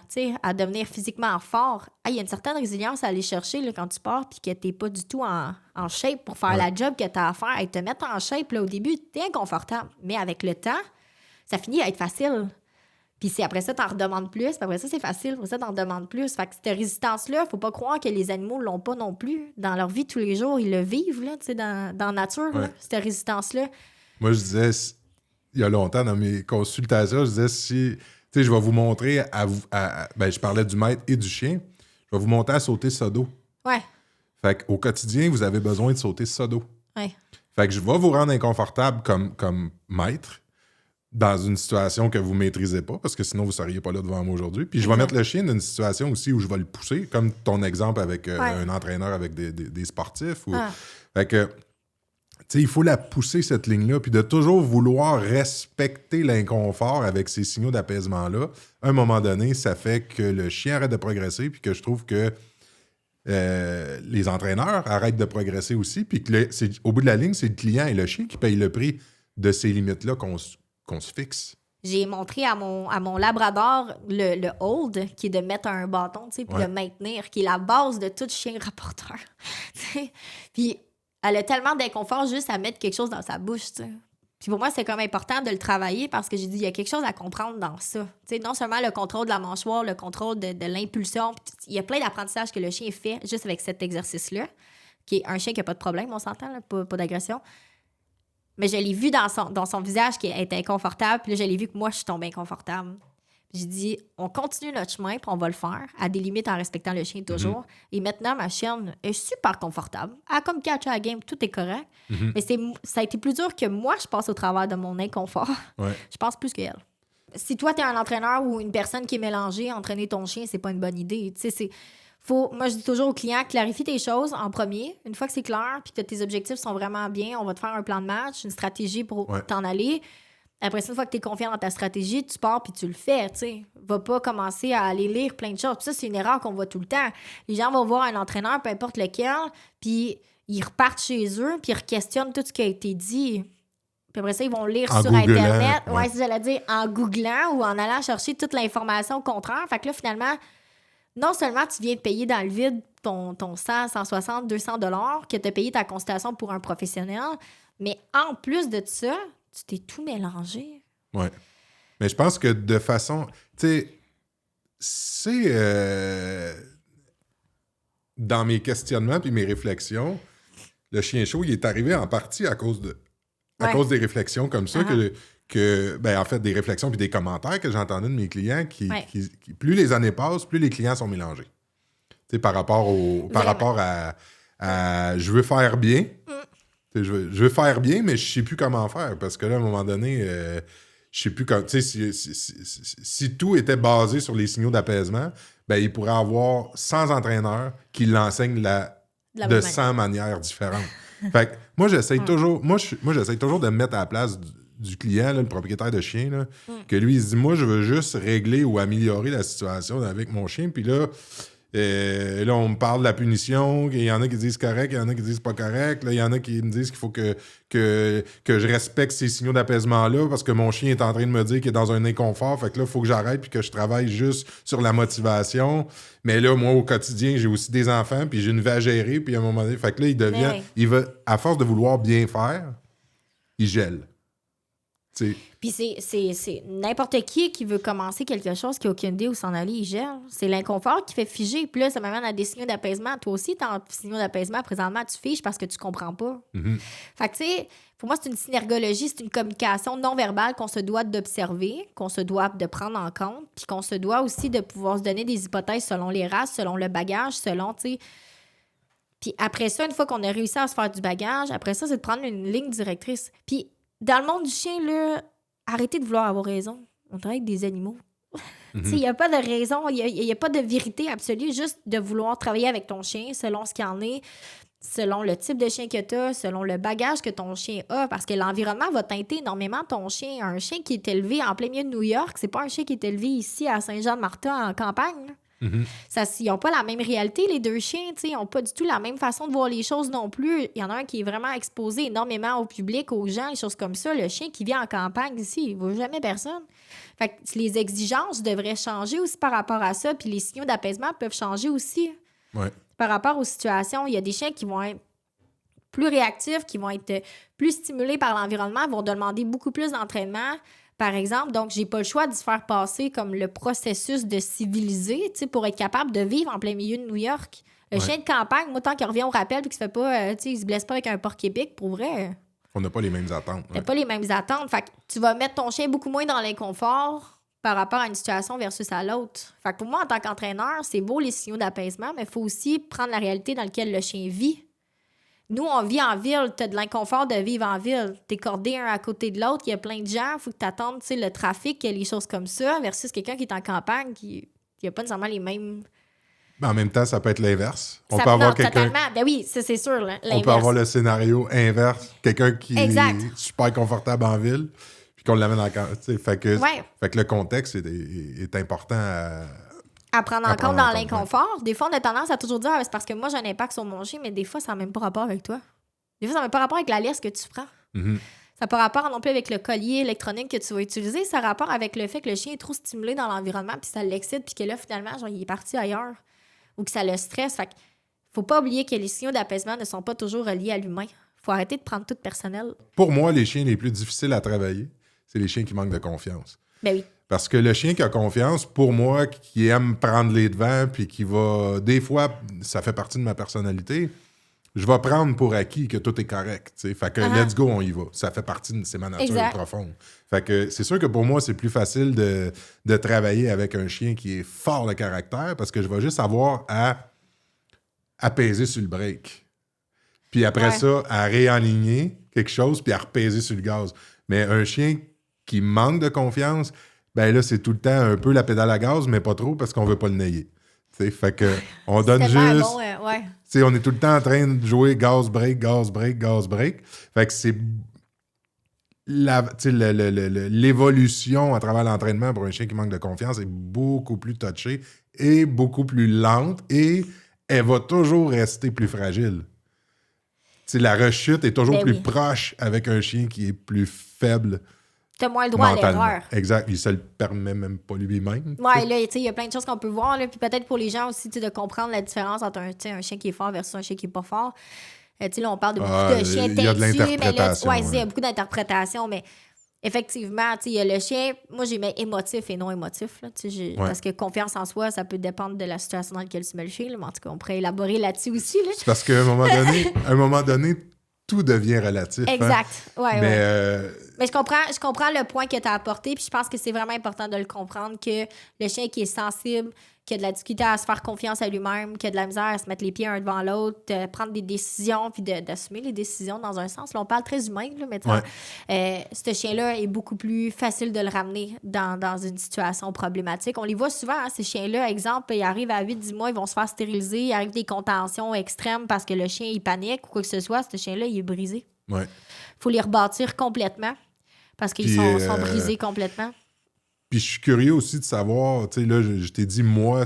devenir physiquement fort. Il y a une certaine résilience à aller chercher là, quand tu pars, puis que t'es pas du tout en shape pour faire la job que t'as à faire. Et te mettre en shape, là, au début, t'es inconfortable. Mais avec le temps, ça finit à être facile. Puis si après ça, t'en redemandes plus, puis après ça, c'est facile, après ça, t'en redemandes plus. Fait que cette résistance-là, faut pas croire que les animaux l'ont pas non plus. Dans leur vie, tous les jours, ils le vivent, là, tu sais, dans la nature, là, cette résistance-là. Moi, je disais, il y a longtemps, dans mes consultations, je disais, si, tu sais, je vais vous montrer je parlais du maître et du chien, je vais vous montrer à sauter ça dos. Ouais. Fait qu'au quotidien, vous avez besoin de sauter ça dos. Ouais. Fait que je vais vous rendre inconfortable comme maître, dans une situation que vous ne maîtrisez pas, parce que sinon, vous ne seriez pas là devant moi aujourd'hui. Puis je vais mettre le chien dans une situation aussi où je vais le pousser, comme ton exemple avec un entraîneur avec des sportifs. Fait que, tu sais, il faut la pousser, cette ligne-là, puis de toujours vouloir respecter l'inconfort avec ces signaux d'apaisement-là. À un moment donné, ça fait que le chien arrête de progresser, puis que je trouve que les entraîneurs arrêtent de progresser aussi, puis que au bout de la ligne, c'est le client et le chien qui payent le prix de ces limites-là qu'on se fixe. J'ai montré à mon labrador le hold, qui est de mettre un bâton, tu sais, puis de maintenir, qui est la base de tout chien rapporteur. Puis elle a tellement d'inconfort juste à mettre quelque chose dans sa bouche, tu sais. Puis pour moi, c'est quand même important de le travailler parce que j'ai dit, il y a quelque chose à comprendre dans ça. Tu sais, non seulement le contrôle de la mâchoire, le contrôle de l'impulsion, il y a plein d'apprentissages que le chien fait juste avec cet exercice-là, qui est un chien qui n'a pas de problème, on s'entend, là, pas d'agression. Mais je l'ai vu dans son visage qui était inconfortable. Puis là, je l'ai vu que moi, je suis tombée inconfortable. Puis j'ai dit, on continue notre chemin, puis on va le faire, à des limites en respectant le chien toujours. Et maintenant, ma chienne est super confortable. Elle a comme catch à la game, tout est correct. Mais ça a été plus dur que moi, je passe au travers de mon inconfort. Je pense plus qu'elle. Si toi, t'es un entraîneur ou une personne qui est mélangée, entraîner ton chien, c'est pas une bonne idée. Tu sais, moi, je dis toujours aux clients, clarifie tes choses en premier. Une fois que c'est clair puis que tes objectifs sont vraiment bien, on va te faire un plan de match, une stratégie pour t'en aller. Après ça, une fois que tu es confiant dans ta stratégie, tu pars puis tu le fais. Tu vas pas commencer à aller lire plein de choses. Puis ça, c'est une erreur qu'on voit tout le temps. Les gens vont voir un entraîneur, peu importe lequel, puis ils repartent chez eux puis ils requestionnent tout ce qui a été dit. Puis après ça, ils vont lire sur Internet. Ouais, si j'allais dire en googlant ou en allant chercher toute l'information au contraire. Fait que là, finalement, non seulement tu viens de payer dans le vide ton 100, 160, 200 $ que tu as payé ta consultation pour un professionnel, mais en plus de ça, tu t'es tout mélangé. Oui. Mais je pense que de façon... Tu sais, c'est... dans mes questionnements puis mes réflexions, le chien chaud, il est arrivé en partie à cause à cause des réflexions comme ça, en fait, des réflexions puis des commentaires que j'entendais de mes clients qui, plus les années passent, plus les clients sont mélangés. Tu sais, par rapport à je veux faire bien. Je veux faire bien, mais je sais plus comment faire. Parce que là, à un moment donné, je sais plus comment. Tu sais, si tout était basé sur les signaux d'apaisement, ben il pourrait avoir 100 entraîneurs qui l'enseignent de 100 manières différentes. Fait que moi, j'essaie toujours. Moi, j'essaie toujours de me mettre à la place du client, là, le propriétaire de chien, là, que lui, il se dit, moi, je veux juste régler ou améliorer la situation avec mon chien. Puis là, on me parle de la punition. Il y en a qui disent correct, il y en a qui disent pas correct. Là, il y en a qui me disent qu'il faut que je respecte ces signaux d'apaisement-là parce que mon chien est en train de me dire qu'il est dans un inconfort. Fait que là, il faut que j'arrête puis que je travaille juste sur la motivation. Mais là, moi, au quotidien, j'ai aussi des enfants puis j'ai une vie à gérer. Puis à un moment donné, fait que là, il va, à force de vouloir bien faire, il gèle. T'sais. Puis c'est n'importe qui veut commencer quelque chose qui n'a aucune idée où s'en aller, il gèle. C'est l'inconfort qui fait figer. Puis là, ça m'amène à des signaux d'apaisement. Toi aussi, t'es en signaux d'apaisement. Présentement, tu figes parce que tu comprends pas. Mm-hmm. Fait que, tu sais, pour moi, c'est une synergologie, c'est une communication non verbale qu'on se doit d'observer, qu'on se doit de prendre en compte, puis qu'on se doit aussi de pouvoir se donner des hypothèses selon les races, selon le bagage, selon, tu sais. Puis après ça, une fois qu'on a réussi à se faire du bagage, après ça, c'est de prendre une ligne directrice. Puis dans le monde du chien, là, arrêtez de vouloir avoir raison. On travaille avec des animaux. Mm-hmm. Il n'y a pas de raison, il n'y a pas de vérité absolue, juste de vouloir travailler avec ton chien selon ce qu'il en est, selon le type de chien que tu as, selon le bagage que ton chien a, parce que l'environnement va teinter énormément ton chien. Un chien qui est élevé en plein milieu de New York, c'est pas un chien qui est élevé ici à Saint-Jean-de-Martin en campagne. Mm-hmm. Ils n'ont pas la même réalité, les deux chiens. Ils n'ont pas du tout la même façon de voir les choses non plus. Il y en a un qui est vraiment exposé énormément au public, aux gens, les choses comme ça. Le chien qui vit en campagne ici, il ne voit jamais personne. Fait que les exigences devraient changer aussi par rapport à ça. Puis les signaux d'apaisement peuvent changer aussi. Ouais. Par rapport aux situations, il y a des chiens qui vont être plus réactifs, qui vont être plus stimulés par l'environnement, vont demander beaucoup plus d'entraînement. Par exemple, donc, j'ai pas le choix de se faire passer comme le processus de civiliser, tu sais, pour être capable de vivre en plein milieu de New York. Le chien de campagne, moi, tant qu'il revient au rappel et qu'il se fait pas, tu sais, il se blesse pas avec un porc-épic, pour vrai. On n'a pas les mêmes attentes. On n'a pas les mêmes attentes. Fait que tu vas mettre ton chien beaucoup moins dans l'inconfort par rapport à une situation versus à l'autre. Fait que pour moi, en tant qu'entraîneur, c'est beau les signaux d'apaisement, mais il faut aussi prendre la réalité dans laquelle le chien vit. Nous, on vit en ville. Tu as de l'inconfort de vivre en ville. Tu es cordé un à côté de l'autre. Il y a plein de gens. Il faut que tu attendes le trafic, les choses comme ça, versus quelqu'un qui est en campagne qui n'a pas nécessairement les mêmes... Mais en même temps, ça peut être l'inverse. On peut avoir quelqu'un... Totalement. Ben oui, c'est sûr. L'inverse. On peut avoir le scénario inverse. Quelqu'un qui est super confortable en ville puis qu'on l'amène en campagne. Fait que le contexte est important à prendre en compte dans l'inconfort. Des fois, on a tendance à toujours dire c'est parce que moi, j'ai un impact sur mon chien, mais des fois, ça n'a même pas rapport avec toi. Des fois, ça n'a même pas rapport avec la laisse que tu prends. Mm-hmm. Ça n'a pas rapport non plus avec le collier électronique que tu vas utiliser. Ça a rapport avec le fait que le chien est trop stimulé dans l'environnement, puis ça l'excite, puis que là, finalement, genre, il est parti ailleurs. Ou que ça le stresse. Fait qu'il faut pas oublier que les signaux d'apaisement ne sont pas toujours reliés à l'humain. Il faut arrêter de prendre tout personnel. Pour moi, les chiens les plus difficiles à travailler, c'est les chiens qui manquent de confiance. Ben oui. Parce que le chien qui a confiance, pour moi, qui aime prendre les devants, puis qui va... Des fois, ça fait partie de ma personnalité, je vais prendre pour acquis que tout est correct. T'sais. Fait que let's go, on y va. Ça fait partie de ma nature profonde. Fait que c'est sûr que pour moi, c'est plus facile de travailler avec un chien qui est fort de caractère parce que je vais juste avoir à apaiser sur le break. Puis après ça, à réaligner quelque chose, puis à repaiser sur le gaz. Mais un chien qui manque de confiance... ben là, c'est tout le temps un peu la pédale à gaz, mais pas trop parce qu'on veut pas le nailler. T'sais, fait que on donne juste... Bon, on est tout le temps en train de jouer gaz, break, gaz, break, gaz, break. Fait que c'est... l'évolution à travers l'entraînement pour un chien qui manque de confiance est beaucoup plus touchée et beaucoup plus lente et elle va toujours rester plus fragile. T'sais, la rechute est toujours plus proche avec un chien qui est plus faible. T'as moins le droit à l'erreur. Exact. Il se le permet même pas lui-même. Oui, là, il y a plein de choses qu'on peut voir. Là, puis peut-être pour les gens aussi, de comprendre la différence entre un chien qui est fort versus un chien qui n'est pas fort. Là, on parle de beaucoup de chiens têtus, mais là, il y a beaucoup d'interprétations, mais effectivement, il y a le chien, moi, j'ai mis émotif et non émotif. Là, parce que confiance en soi, ça peut dépendre de la situation dans laquelle tu mets le chien. Là, mais en tout cas, on pourrait élaborer là-dessus aussi. Là. C'est parce qu'à un moment donné, tout devient relatif. Exact. Hein? Ouais, Mais je comprends le point que tu as apporté, puis je pense que c'est vraiment important de le comprendre, que le chien qui est sensible, qui a de la difficulté à se faire confiance à lui-même, qui a de la misère à se mettre les pieds un devant l'autre, de prendre des décisions, puis d'assumer les décisions dans un sens. Là, on parle très humain, là, mais ce chien-là est beaucoup plus facile de le ramener dans une situation problématique. On les voit souvent, hein, ces chiens-là. Exemple, ils arrivent à 8-10 mois, ils vont se faire stériliser, il arrive des contentions extrêmes parce que le chien, il panique ou quoi que ce soit. Ce chien-là, il est brisé. Ouais. Faut les rebâtir complètement parce qu'ils sont brisés complètement. Puis je suis curieux aussi de savoir, tu sais, là, je t'ai dit, moi,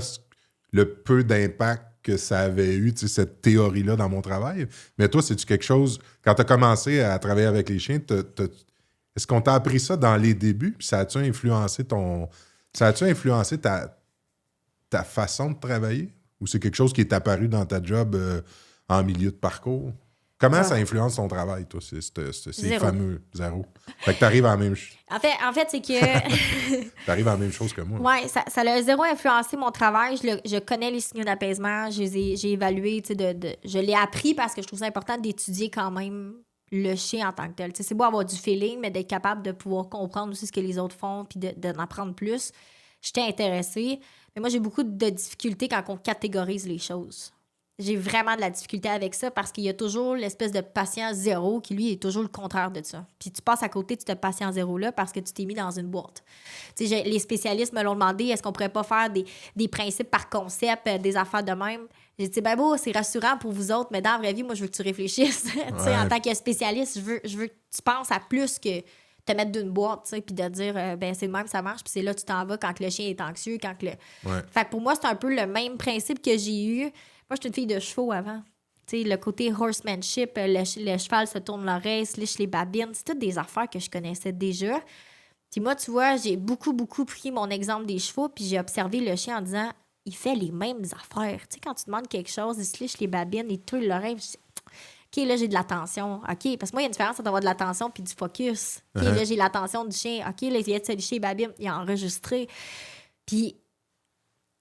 le peu d'impact que ça avait eu, tu sais, cette théorie-là dans mon travail. Mais toi, c'est-tu quelque chose, quand tu as commencé à travailler avec les chiens, est-ce qu'on t'a appris ça dans les débuts? Puis ça a-tu influencé ta façon de travailler? Ou c'est quelque chose qui est apparu dans ta job en milieu de parcours? Comment ça influence ton travail, toi, ces fameux zéros? Fait que t'arrives à la même chose. En fait, c'est que... T'arrives à la même chose que moi. Oui, ça a zéro influencé mon travail. Je connais les signaux d'apaisement. J'ai évalué, tu sais, je l'ai appris parce que je trouve ça important d'étudier quand même le chien en tant que tel. Tu sais, c'est beau avoir du feeling, mais d'être capable de pouvoir comprendre aussi ce que les autres font puis d'en apprendre plus. J'étais intéressée. Mais moi, j'ai beaucoup de difficultés quand on catégorise les choses. J'ai vraiment de la difficulté avec ça parce qu'il y a toujours l'espèce de patient zéro qui, lui, est toujours le contraire de ça. Puis tu passes à côté de ce patient zéro-là parce que tu t'es mis dans une boîte. Tu sais, les spécialistes me l'ont demandé, est-ce qu'on pourrait pas faire des principes par concept, des affaires de même? J'ai dit, ben beau, c'est rassurant pour vous autres, mais dans la vraie vie, moi, je veux que tu réfléchisses. Ouais. En tant que spécialiste, je veux que tu penses à plus que te mettre d'une boîte, tu sais, puis de dire, ben c'est le même, ça marche, puis c'est là tu t'en vas quand le chien est anxieux, quand le... Ouais. Fait que pour moi, c'est un peu le même principe que j'ai eu. Moi, j'étais une fille de chevaux avant. Tu sais, le côté horsemanship, le cheval se tourne l'oreille, se liche les babines, c'est toutes des affaires que je connaissais déjà. Puis moi, tu vois, j'ai beaucoup pris mon exemple des chevaux, puis j'ai observé le chien en disant, il fait les mêmes affaires. Tu sais, quand tu demandes quelque chose, il se liche les babines, il tourne l'oreille, je dis, OK, là, j'ai de l'attention. OK, parce que moi, il y a une différence entre avoir de l'attention puis du focus. OK, là, j'ai l'attention du chien. OK, là, il vient de se licher les babines, il a enregistré. Puis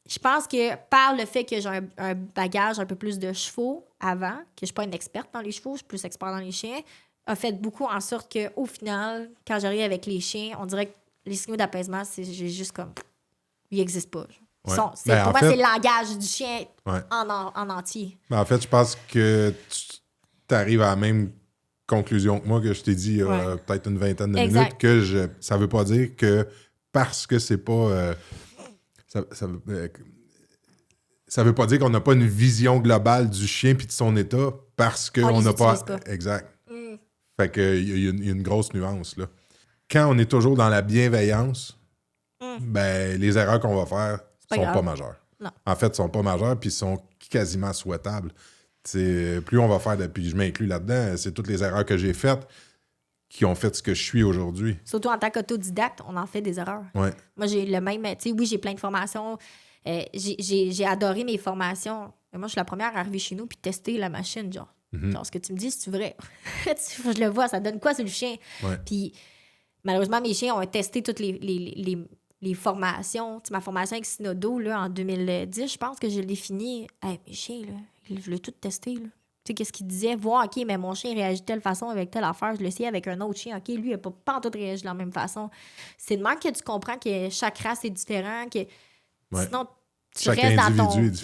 je pense que par le fait que j'ai un bagage un peu plus de chevaux avant, que je ne suis pas une experte dans les chevaux, je suis plus expert dans les chiens, a fait beaucoup en sorte qu'au final, quand j'arrive avec les chiens, on dirait que les signaux d'apaisement, j'ai juste comme... Ils n'existent pas. Ouais. Pour moi, c'est le langage du chien en entier. Ben, en fait, je pense que tu arrives à la même conclusion que moi, que je t'ai dit il y a peut-être une vingtaine de minutes, que ça ne veut pas dire que parce que c'est pas... Ça veut pas dire qu'on n'a pas une vision globale du chien puis de son état parce qu'on n'a pas... Exact. Fait qu'il y a une grosse nuance, là. Quand on est toujours dans la bienveillance, ben les erreurs qu'on va faire sont pas majeures. Non. En fait, sont pas majeures puis sont quasiment souhaitables. Plus on va faire, puis je m'inclus là-dedans, c'est toutes les erreurs que j'ai faites qui ont fait ce que je suis aujourd'hui. Surtout en tant qu'autodidacte, on en fait des erreurs. Ouais. Moi, j'ai le même... Tu sais, oui, j'ai plein de formations. J'ai adoré mes formations. Mais moi, je suis la première à arriver chez nous puis tester la machine, genre. Genre, ce que tu me dis, c'est vrai. Je le vois, ça donne quoi sur le chien? Ouais. Puis, malheureusement, mes chiens ont testé toutes les formations. Tu sais, ma formation avec Synodo, là, en 2010, je pense que je l'ai fini. Hey, mes chiens, là, ils voulaient tout tester, là. Tu sais, qu'est-ce qu'il disait? Voir, OK, mais mon chien réagit de telle façon avec telle affaire. Je l'essayais avec un autre chien. OK, lui, il n'a pas en tout réagi de la même façon. C'est de même que tu comprends que chaque race est différente, que sinon, tu restes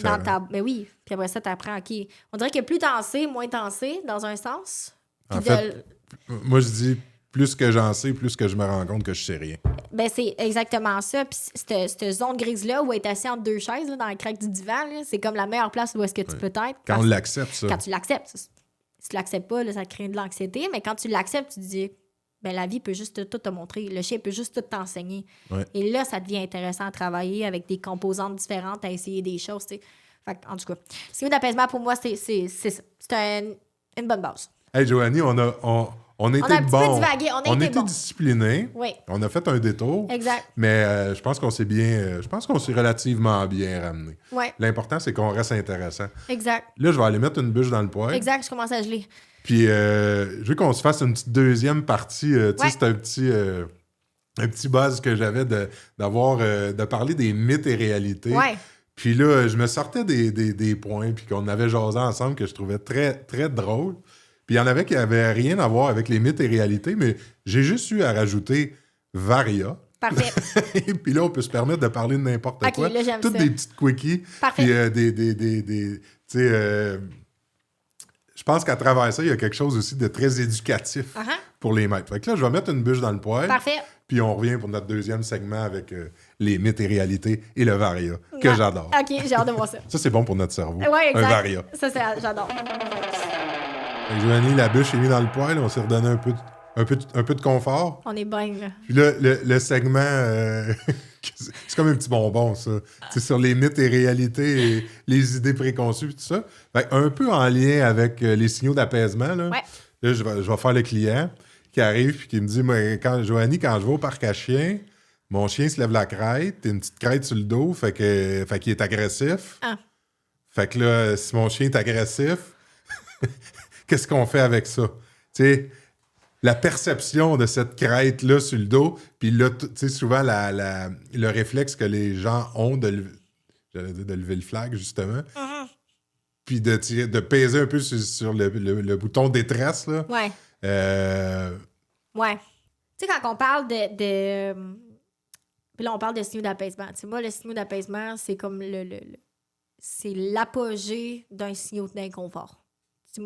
dans ta... Mais oui, puis après ça, tu apprends, OK. On dirait que plus t'en sais, moins t'en sais, dans un sens. En fait, moi, je dis, plus que j'en sais, plus que je me rends compte que je sais rien. Ben c'est exactement ça. Puis cette zone grise-là, où être assis entre deux chaises, là, dans le craque du divan, là, c'est comme la meilleure place où est-ce que tu peux être. Quand on l'accepte, ça. Quand tu l'acceptes. Si tu l'acceptes pas, là, ça crée de l'anxiété. Mais quand tu l'acceptes, tu te dis, ben la vie peut juste tout te montrer. Le chien peut juste tout t'enseigner. Ouais. Et là, ça devient intéressant à travailler avec des composantes différentes, à essayer des choses. T'sais. Fait en tout cas, signe d'apaisement, pour moi, c'est une bonne base. Hey, Joanie, on a été un petit peu divagué. On a été disciplinés. Oui. On a fait un détour. Exact. Mais je pense qu'on s'est relativement bien ramené. Oui. L'important, c'est qu'on reste intéressant. Exact. Là, je vais aller mettre une bûche dans le poêle. Exact, je commence à geler. Puis, je veux qu'on se fasse une petite deuxième partie. Tu sais, c'est un petit buzz que j'avais de parler des mythes et réalités. Ouais. Puis là, je me sortais des points, puis qu'on avait jasé ensemble, que je trouvais très, très drôle. Puis il y en avait qui n'avaient rien à voir avec les mythes et réalités, mais j'ai juste eu à rajouter Varia. Parfait. Et puis là, on peut se permettre de parler de n'importe quoi. Là, j'aime Toutes ça. des petites quickies. Parfait. Puis tu sais, je pense qu'à travers ça, il y a quelque chose aussi de très éducatif pour les maîtres. Fait que là, je vais mettre une bûche dans le poêle. Parfait. Puis on revient pour notre deuxième segment avec les mythes et réalités et le Varia, que j'adore. OK, j'ai hâte de voir ça. Ça, c'est bon pour notre cerveau. Oui, exact. Un Varia. Ça, j'adore. Joanie, la bûche est mise dans le poêle. On s'est redonné un peu de confort. On est bien, là. Puis là, le segment, c'est comme un petit bonbon, ça. C'est sur les mythes et réalités et les idées préconçues et tout ça. Fait, un peu en lien avec les signaux d'apaisement. Là, là je vais faire le client qui arrive et qui me dit, moi, Joanie, quand je vais au parc à chiens, mon chien se lève la crête, une petite crête sur le dos, fait qu'il est agressif. Ah. Fait que là, si mon chien est agressif, qu'est-ce qu'on fait avec ça? Tu sais, la perception de cette crête-là sur le dos, puis là, tu sais, souvent, le réflexe que les gens ont de lever le flag, justement, puis de peser un peu sur le bouton détresse, là. Ouais. Ouais. Tu sais, quand on parle de puis là, on parle de signaux d'apaisement. Tu sais, moi, le signaux d'apaisement, c'est comme c'est l'apogée d'un signal d'inconfort.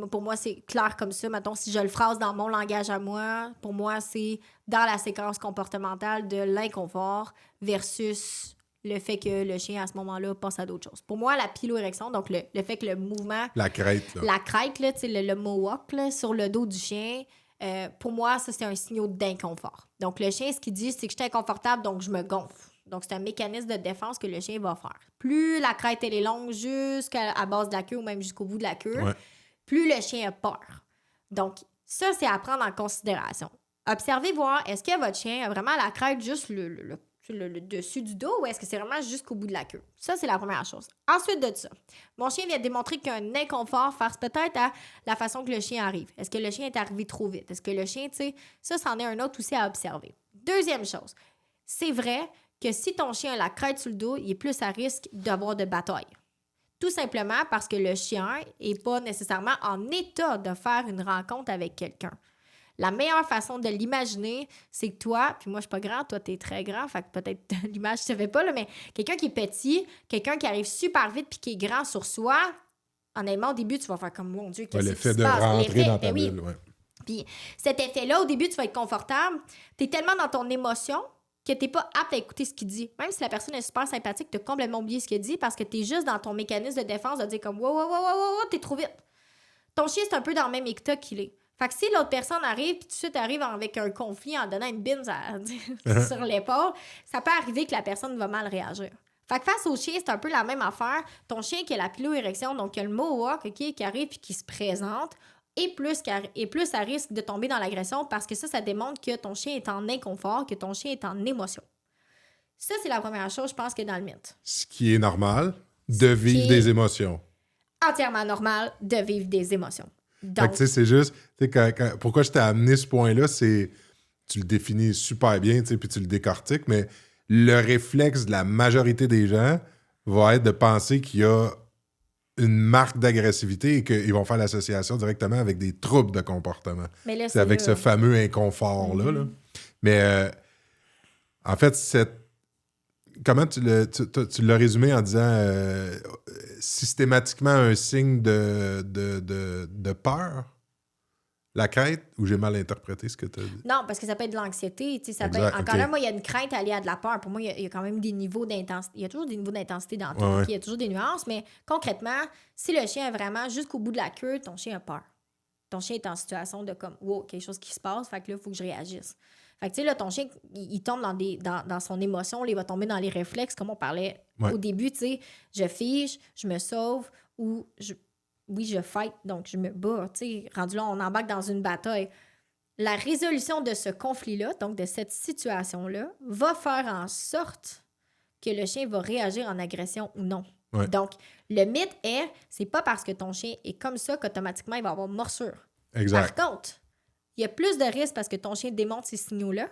Pour moi, c'est clair comme ça. Mettons, si je le phrase dans mon langage à moi, pour moi, c'est dans la séquence comportementale de l'inconfort versus le fait que le chien, à ce moment-là, passe à d'autres choses. Pour moi, la piloérection, donc le fait que le mouvement... La crête, là. La crête, là, le mohawk là, sur le dos du chien, pour moi, ça, c'est un signal d'inconfort. Donc, le chien, ce qu'il dit, c'est que je suis inconfortable, donc je me gonfle. Donc, c'est un mécanisme de défense que le chien va faire. Plus la crête, elle est longue jusqu'à la base de la queue ou même jusqu'au bout de la queue, plus le chien a peur. Donc, ça, c'est à prendre en considération. Observez, voir, est-ce que votre chien a vraiment la crête juste le dessus du dos ou est-ce que c'est vraiment jusqu'au bout de la queue? Ça, c'est la première chose. Ensuite de ça, mon chien vient démontrer qu'il y a un inconfort face peut-être à la façon que le chien arrive. Est-ce que le chien est arrivé trop vite? Est-ce que le chien, tu sais, ça, c'en est un autre aussi à observer. Deuxième chose, c'est vrai que si ton chien a la crête sur le dos, il est plus à risque d'avoir de bataille. Tout simplement parce que le chien n'est pas nécessairement en état de faire une rencontre avec quelqu'un. La meilleure façon de l'imaginer, c'est que toi, puis moi, je suis pas grand, toi, t'es très grand, fait que peut-être l'image ne se fait pas, là, mais quelqu'un qui est petit, quelqu'un qui arrive super vite puis qui est grand sur soi, honnêtement, au début, tu vas faire comme, mon Dieu, qu'est-ce qui se passe? L'effet de rentrer dans ta bulle, Puis cet effet-là, au début, tu vas être confortable. T'es tellement dans ton émotion que t'es pas apte à écouter ce qu'il dit. Même si la personne est super sympathique, t'as complètement oublié ce qu'il dit parce que t'es juste dans ton mécanisme de défense de dire comme, wow, t'es trop vite. Ton chien, c'est un peu dans le même état qu'il est. Fait que si l'autre personne arrive, puis tout de suite arrive avec un conflit en donnant une bine sur l'épaule, ça peut arriver que la personne va mal réagir. Fait que face au chien, c'est un peu la même affaire. Ton chien qui a la piloérection, donc qui a le mohawk, qui arrive puis qui se présente, est plus à risque de tomber dans l'agression parce que ça démontre que ton chien est en inconfort, que ton chien est en émotion. Ça, c'est la première chose, je pense, que dans le mythe. Ce qui est normal, de vivre des émotions. Entièrement normal de vivre des émotions. Donc, tu sais, c'est juste, pourquoi je t'ai amené ce point-là, c'est, tu le définis super bien, tu sais, puis tu le décortiques, mais le réflexe de la majorité des gens va être de penser qu'il y a une marque d'agressivité et qu'ils vont faire l'association directement avec des troubles de comportement. Mais là, c'est avec ce fameux inconfort-là. Là. Mais en fait, comment tu l'as résumé en disant systématiquement un signe de peur? La crainte, ou j'ai mal interprété ce que tu as dit? Non, parce que ça peut être de l'anxiété. Ça peut être, encore là, moi, il y a une crainte alliée à de la peur. Pour moi, il y a quand même des niveaux d'intensité. Il y a toujours des niveaux d'intensité dans tout. Il y a toujours des nuances. Mais concrètement, si le chien est vraiment jusqu'au bout de la queue, ton chien a peur. Ton chien est en situation de comme, wow, quelque chose qui se passe, fait que là, il faut que je réagisse. Fait que tu sais, là, ton chien, il tombe dans son émotion, là, il va tomber dans les réflexes, comme on parlait au début, tu sais, je fige, je me sauve ou je fight, donc je me bats, tu sais, rendu là, on embarque dans une bataille. La résolution de ce conflit-là, donc de cette situation-là, va faire en sorte que le chien va réagir en agression ou non. Ouais. Donc, le mythe est, c'est pas parce que ton chien est comme ça qu'automatiquement, il va avoir morsure. Exact. Par contre, il y a plus de risques parce que ton chien démontre ces signaux-là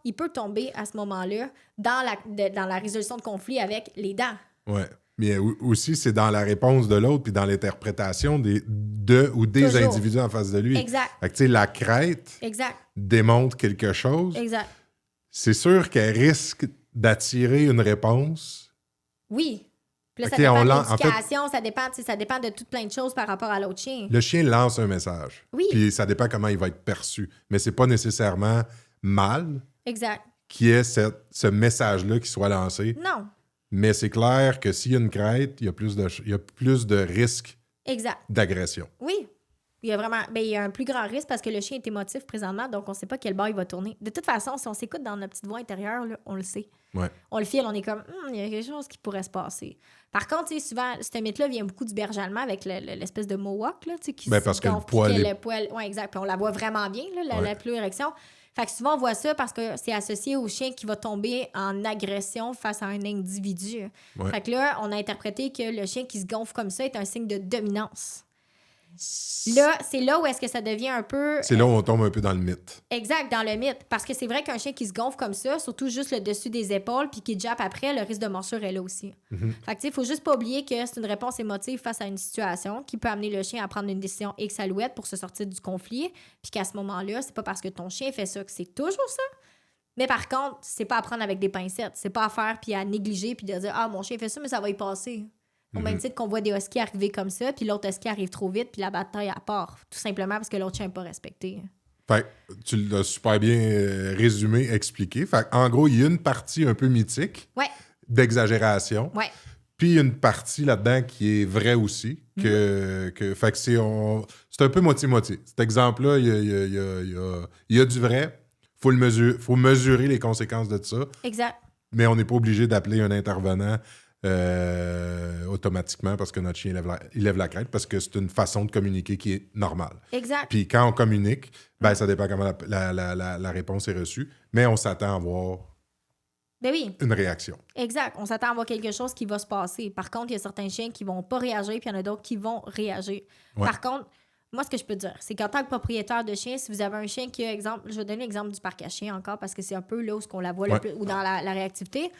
il peut tomber à ce moment-là dans la résolution de conflit avec les dents. Ouais. Mais aussi, c'est dans la réponse de l'autre puis dans l'interprétation des Toujours. individus en face de lui. Exact. Fait que, tu sais, la crête démontre quelque chose. Exact. C'est sûr qu'elle risque d'attirer une réponse. Oui. Puis là, Ok, ça dépend de en l'éducation, ça dépend de tout plein de choses par rapport à l'autre chien. Le chien lance un message. Oui. Puis ça dépend comment il va être perçu. Mais c'est pas nécessairement mal Exact. qu'il y ait ce message-là qui soit lancé. Non. Mais c'est clair que s'il y a une crête, il y a plus de risques Exact. d'agression. Oui. Il y a vraiment... il y a un plus grand risque parce que le chien est émotif présentement, donc on ne sait pas quel bord il va tourner. De toute façon, si on s'écoute dans notre petite voix intérieure, là, on le sait. Ouais. On le file, on est comme, il y a quelque chose qui pourrait se passer. Par contre, souvent, ce mythe-là vient beaucoup du berger allemand avec l'espèce de mohawk, là, qui parce que le poil... Oui, exact. Puis on la voit vraiment bien, là, la pleurérection. Fait que souvent, on voit ça parce que c'est associé au chien qui va tomber en agression face à un individu. Ouais. Fait que là, on a interprété que le chien qui se gonfle comme ça est un signe de dominance. Là, c'est là où est-ce que ça devient un peu... C'est là où on tombe un peu dans le mythe. Exact, dans le mythe. Parce que c'est vrai qu'un chien qui se gonfle comme ça, surtout juste le dessus des épaules, puis qui jappe après, le risque de morsure est là aussi. Mm-hmm. Fait que, tu sais, il faut juste pas oublier que c'est une réponse émotive face à une situation qui peut amener le chien à prendre une décision X alouette pour se sortir du conflit, puis qu'à ce moment-là, c'est pas parce que ton chien fait ça que c'est toujours ça. Mais par contre, c'est pas à prendre avec des pincettes. C'est pas à faire puis à négliger puis de dire « Ah, mon chien fait ça, mais ça va y passer. » Au même titre qu'on voit des huskies arriver comme ça, puis l'autre husky arrive trop vite, puis la bataille à part. Tout simplement parce que l'autre chien n'est pas respecté. Fait que tu l'as super bien résumé, expliqué. Fait en gros, il y a une partie un peu mythique d'exagération. Ouais. Puis une partie là-dedans qui est vraie aussi. Fait que c'est un peu moitié-moitié. Cet exemple-là, il y a du vrai. Faut mesurer les conséquences de ça. Exact. Mais on n'est pas obligé d'appeler un intervenant automatiquement parce que notre chien lève la crête, parce que c'est une façon de communiquer qui est normale. Exact. Puis quand on communique, ça dépend comment la réponse est reçue, mais on s'attend à avoir une réaction. Exact. On s'attend à voir quelque chose qui va se passer. Par contre, il y a certains chiens qui vont pas réagir, puis il y en a d'autres qui vont réagir. Ouais. Par contre, moi, ce que je peux dire, c'est qu'en tant que propriétaire de chien, si vous avez un chien qui a, exemple, je vais donner l'exemple du parc à chiens encore, parce que c'est un peu là où on la voit le plus, ou dans la réactivité.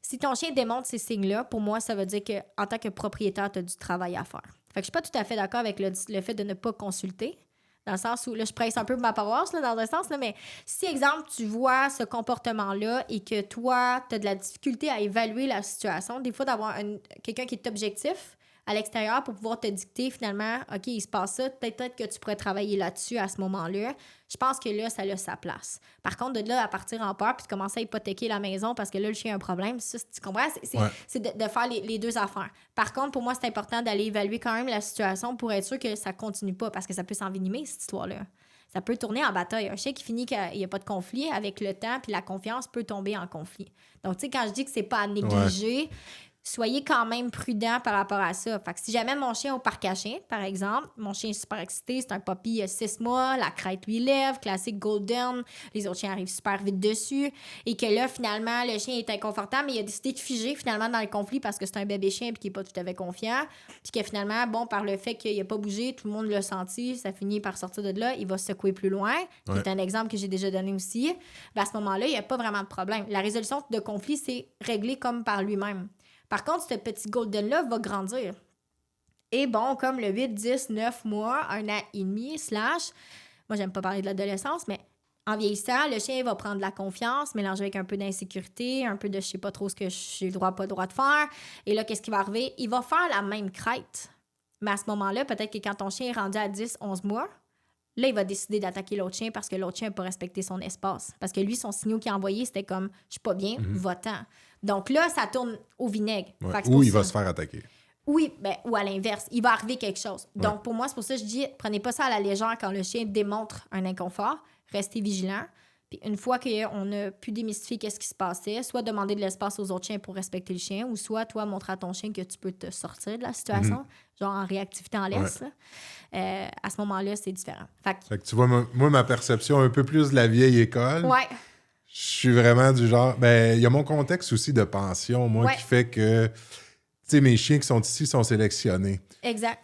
Si ton chien démontre ces signes-là, pour moi, ça veut dire qu'en tant que propriétaire, tu as du travail à faire. Fait que je suis pas tout à fait d'accord avec le fait de ne pas consulter. Dans le sens où, là, je presse un peu ma paroisse, là, dans un sens, là, mais si, exemple, tu vois ce comportement-là et que toi, tu as de la difficulté à évaluer la situation, des fois, d'avoir quelqu'un qui est objectif à l'extérieur pour pouvoir te dicter, finalement, OK, il se passe ça, peut-être que tu pourrais travailler là-dessus à ce moment-là. Je pense que là, ça a sa place. Par contre, de là à partir en peur puis de commencer à hypothéquer la maison parce que là, le chien a un problème, ça, tu comprends? C'est de faire les deux affaires. Par contre, pour moi, c'est important d'aller évaluer quand même la situation pour être sûr que ça continue pas parce que ça peut s'envenimer, cette histoire-là. Ça peut tourner en bataille. Un chien qui finit qu'il n'y a pas de conflit, avec le temps puis la confiance peut tomber en conflit. Donc, tu sais, quand je dis que c'est pas à négliger... Soyez quand même prudent par rapport à ça. Fait que si j'amène mon chien au parc à chiens, par exemple, mon chien est super excité, c'est un puppy, il a 6 mois, la crête lui lève, classique golden, les autres chiens arrivent super vite dessus, et que là, finalement, le chien est inconfortable, mais il a décidé de figer finalement dans le conflit parce que c'est un bébé chien et qu'il n'est pas tout à fait confiant, puis que finalement, bon, par le fait qu'il n'a pas bougé, tout le monde l'a senti, ça finit par sortir de là, il va se secouer plus loin, qui est un exemple que j'ai déjà donné aussi. Ben, à ce moment-là, il n'y a pas vraiment de problème. La résolution de conflit, c'est réglé comme par lui-même. Par contre, ce petit golden-là va grandir. Et bon, comme le 8, 10, 9 mois, 1 an et demi, moi, j'aime pas parler de l'adolescence, mais en vieillissant, le chien va prendre de la confiance, mélangé avec un peu d'insécurité, un peu de je sais pas trop ce que j'ai le droit, pas le droit de faire. Et là, qu'est-ce qui va arriver? Il va faire la même crête. Mais à ce moment-là, peut-être que quand ton chien est rendu à 10, 11 mois, là, il va décider d'attaquer l'autre chien parce que l'autre chien n'a pas respecté son espace. Parce que lui, son signal qu'il a envoyé, c'était comme « je suis pas bien, va-t'en ». Donc là, ça tourne au vinaigre. Ouais. Ou il va se faire attaquer. Oui, ou à l'inverse, il va arriver quelque chose. Donc pour moi, c'est pour ça que je dis, prenez pas ça à la légère quand le chien démontre un inconfort. Restez vigilant. Puis une fois qu'on a pu démystifier qu'est-ce qui se passait, soit demander de l'espace aux autres chiens pour respecter le chien, ou soit toi montrer à ton chien que tu peux te sortir de la situation, genre en réactivité en laisse. À ce moment-là, c'est différent. Fait que tu vois, moi, ma perception un peu plus de la vieille école. Ouais. Je suis vraiment du genre... Ben, il y a mon contexte aussi de pension, moi, qui fait que... Tu sais, mes chiens qui sont ici sont sélectionnés. Exact.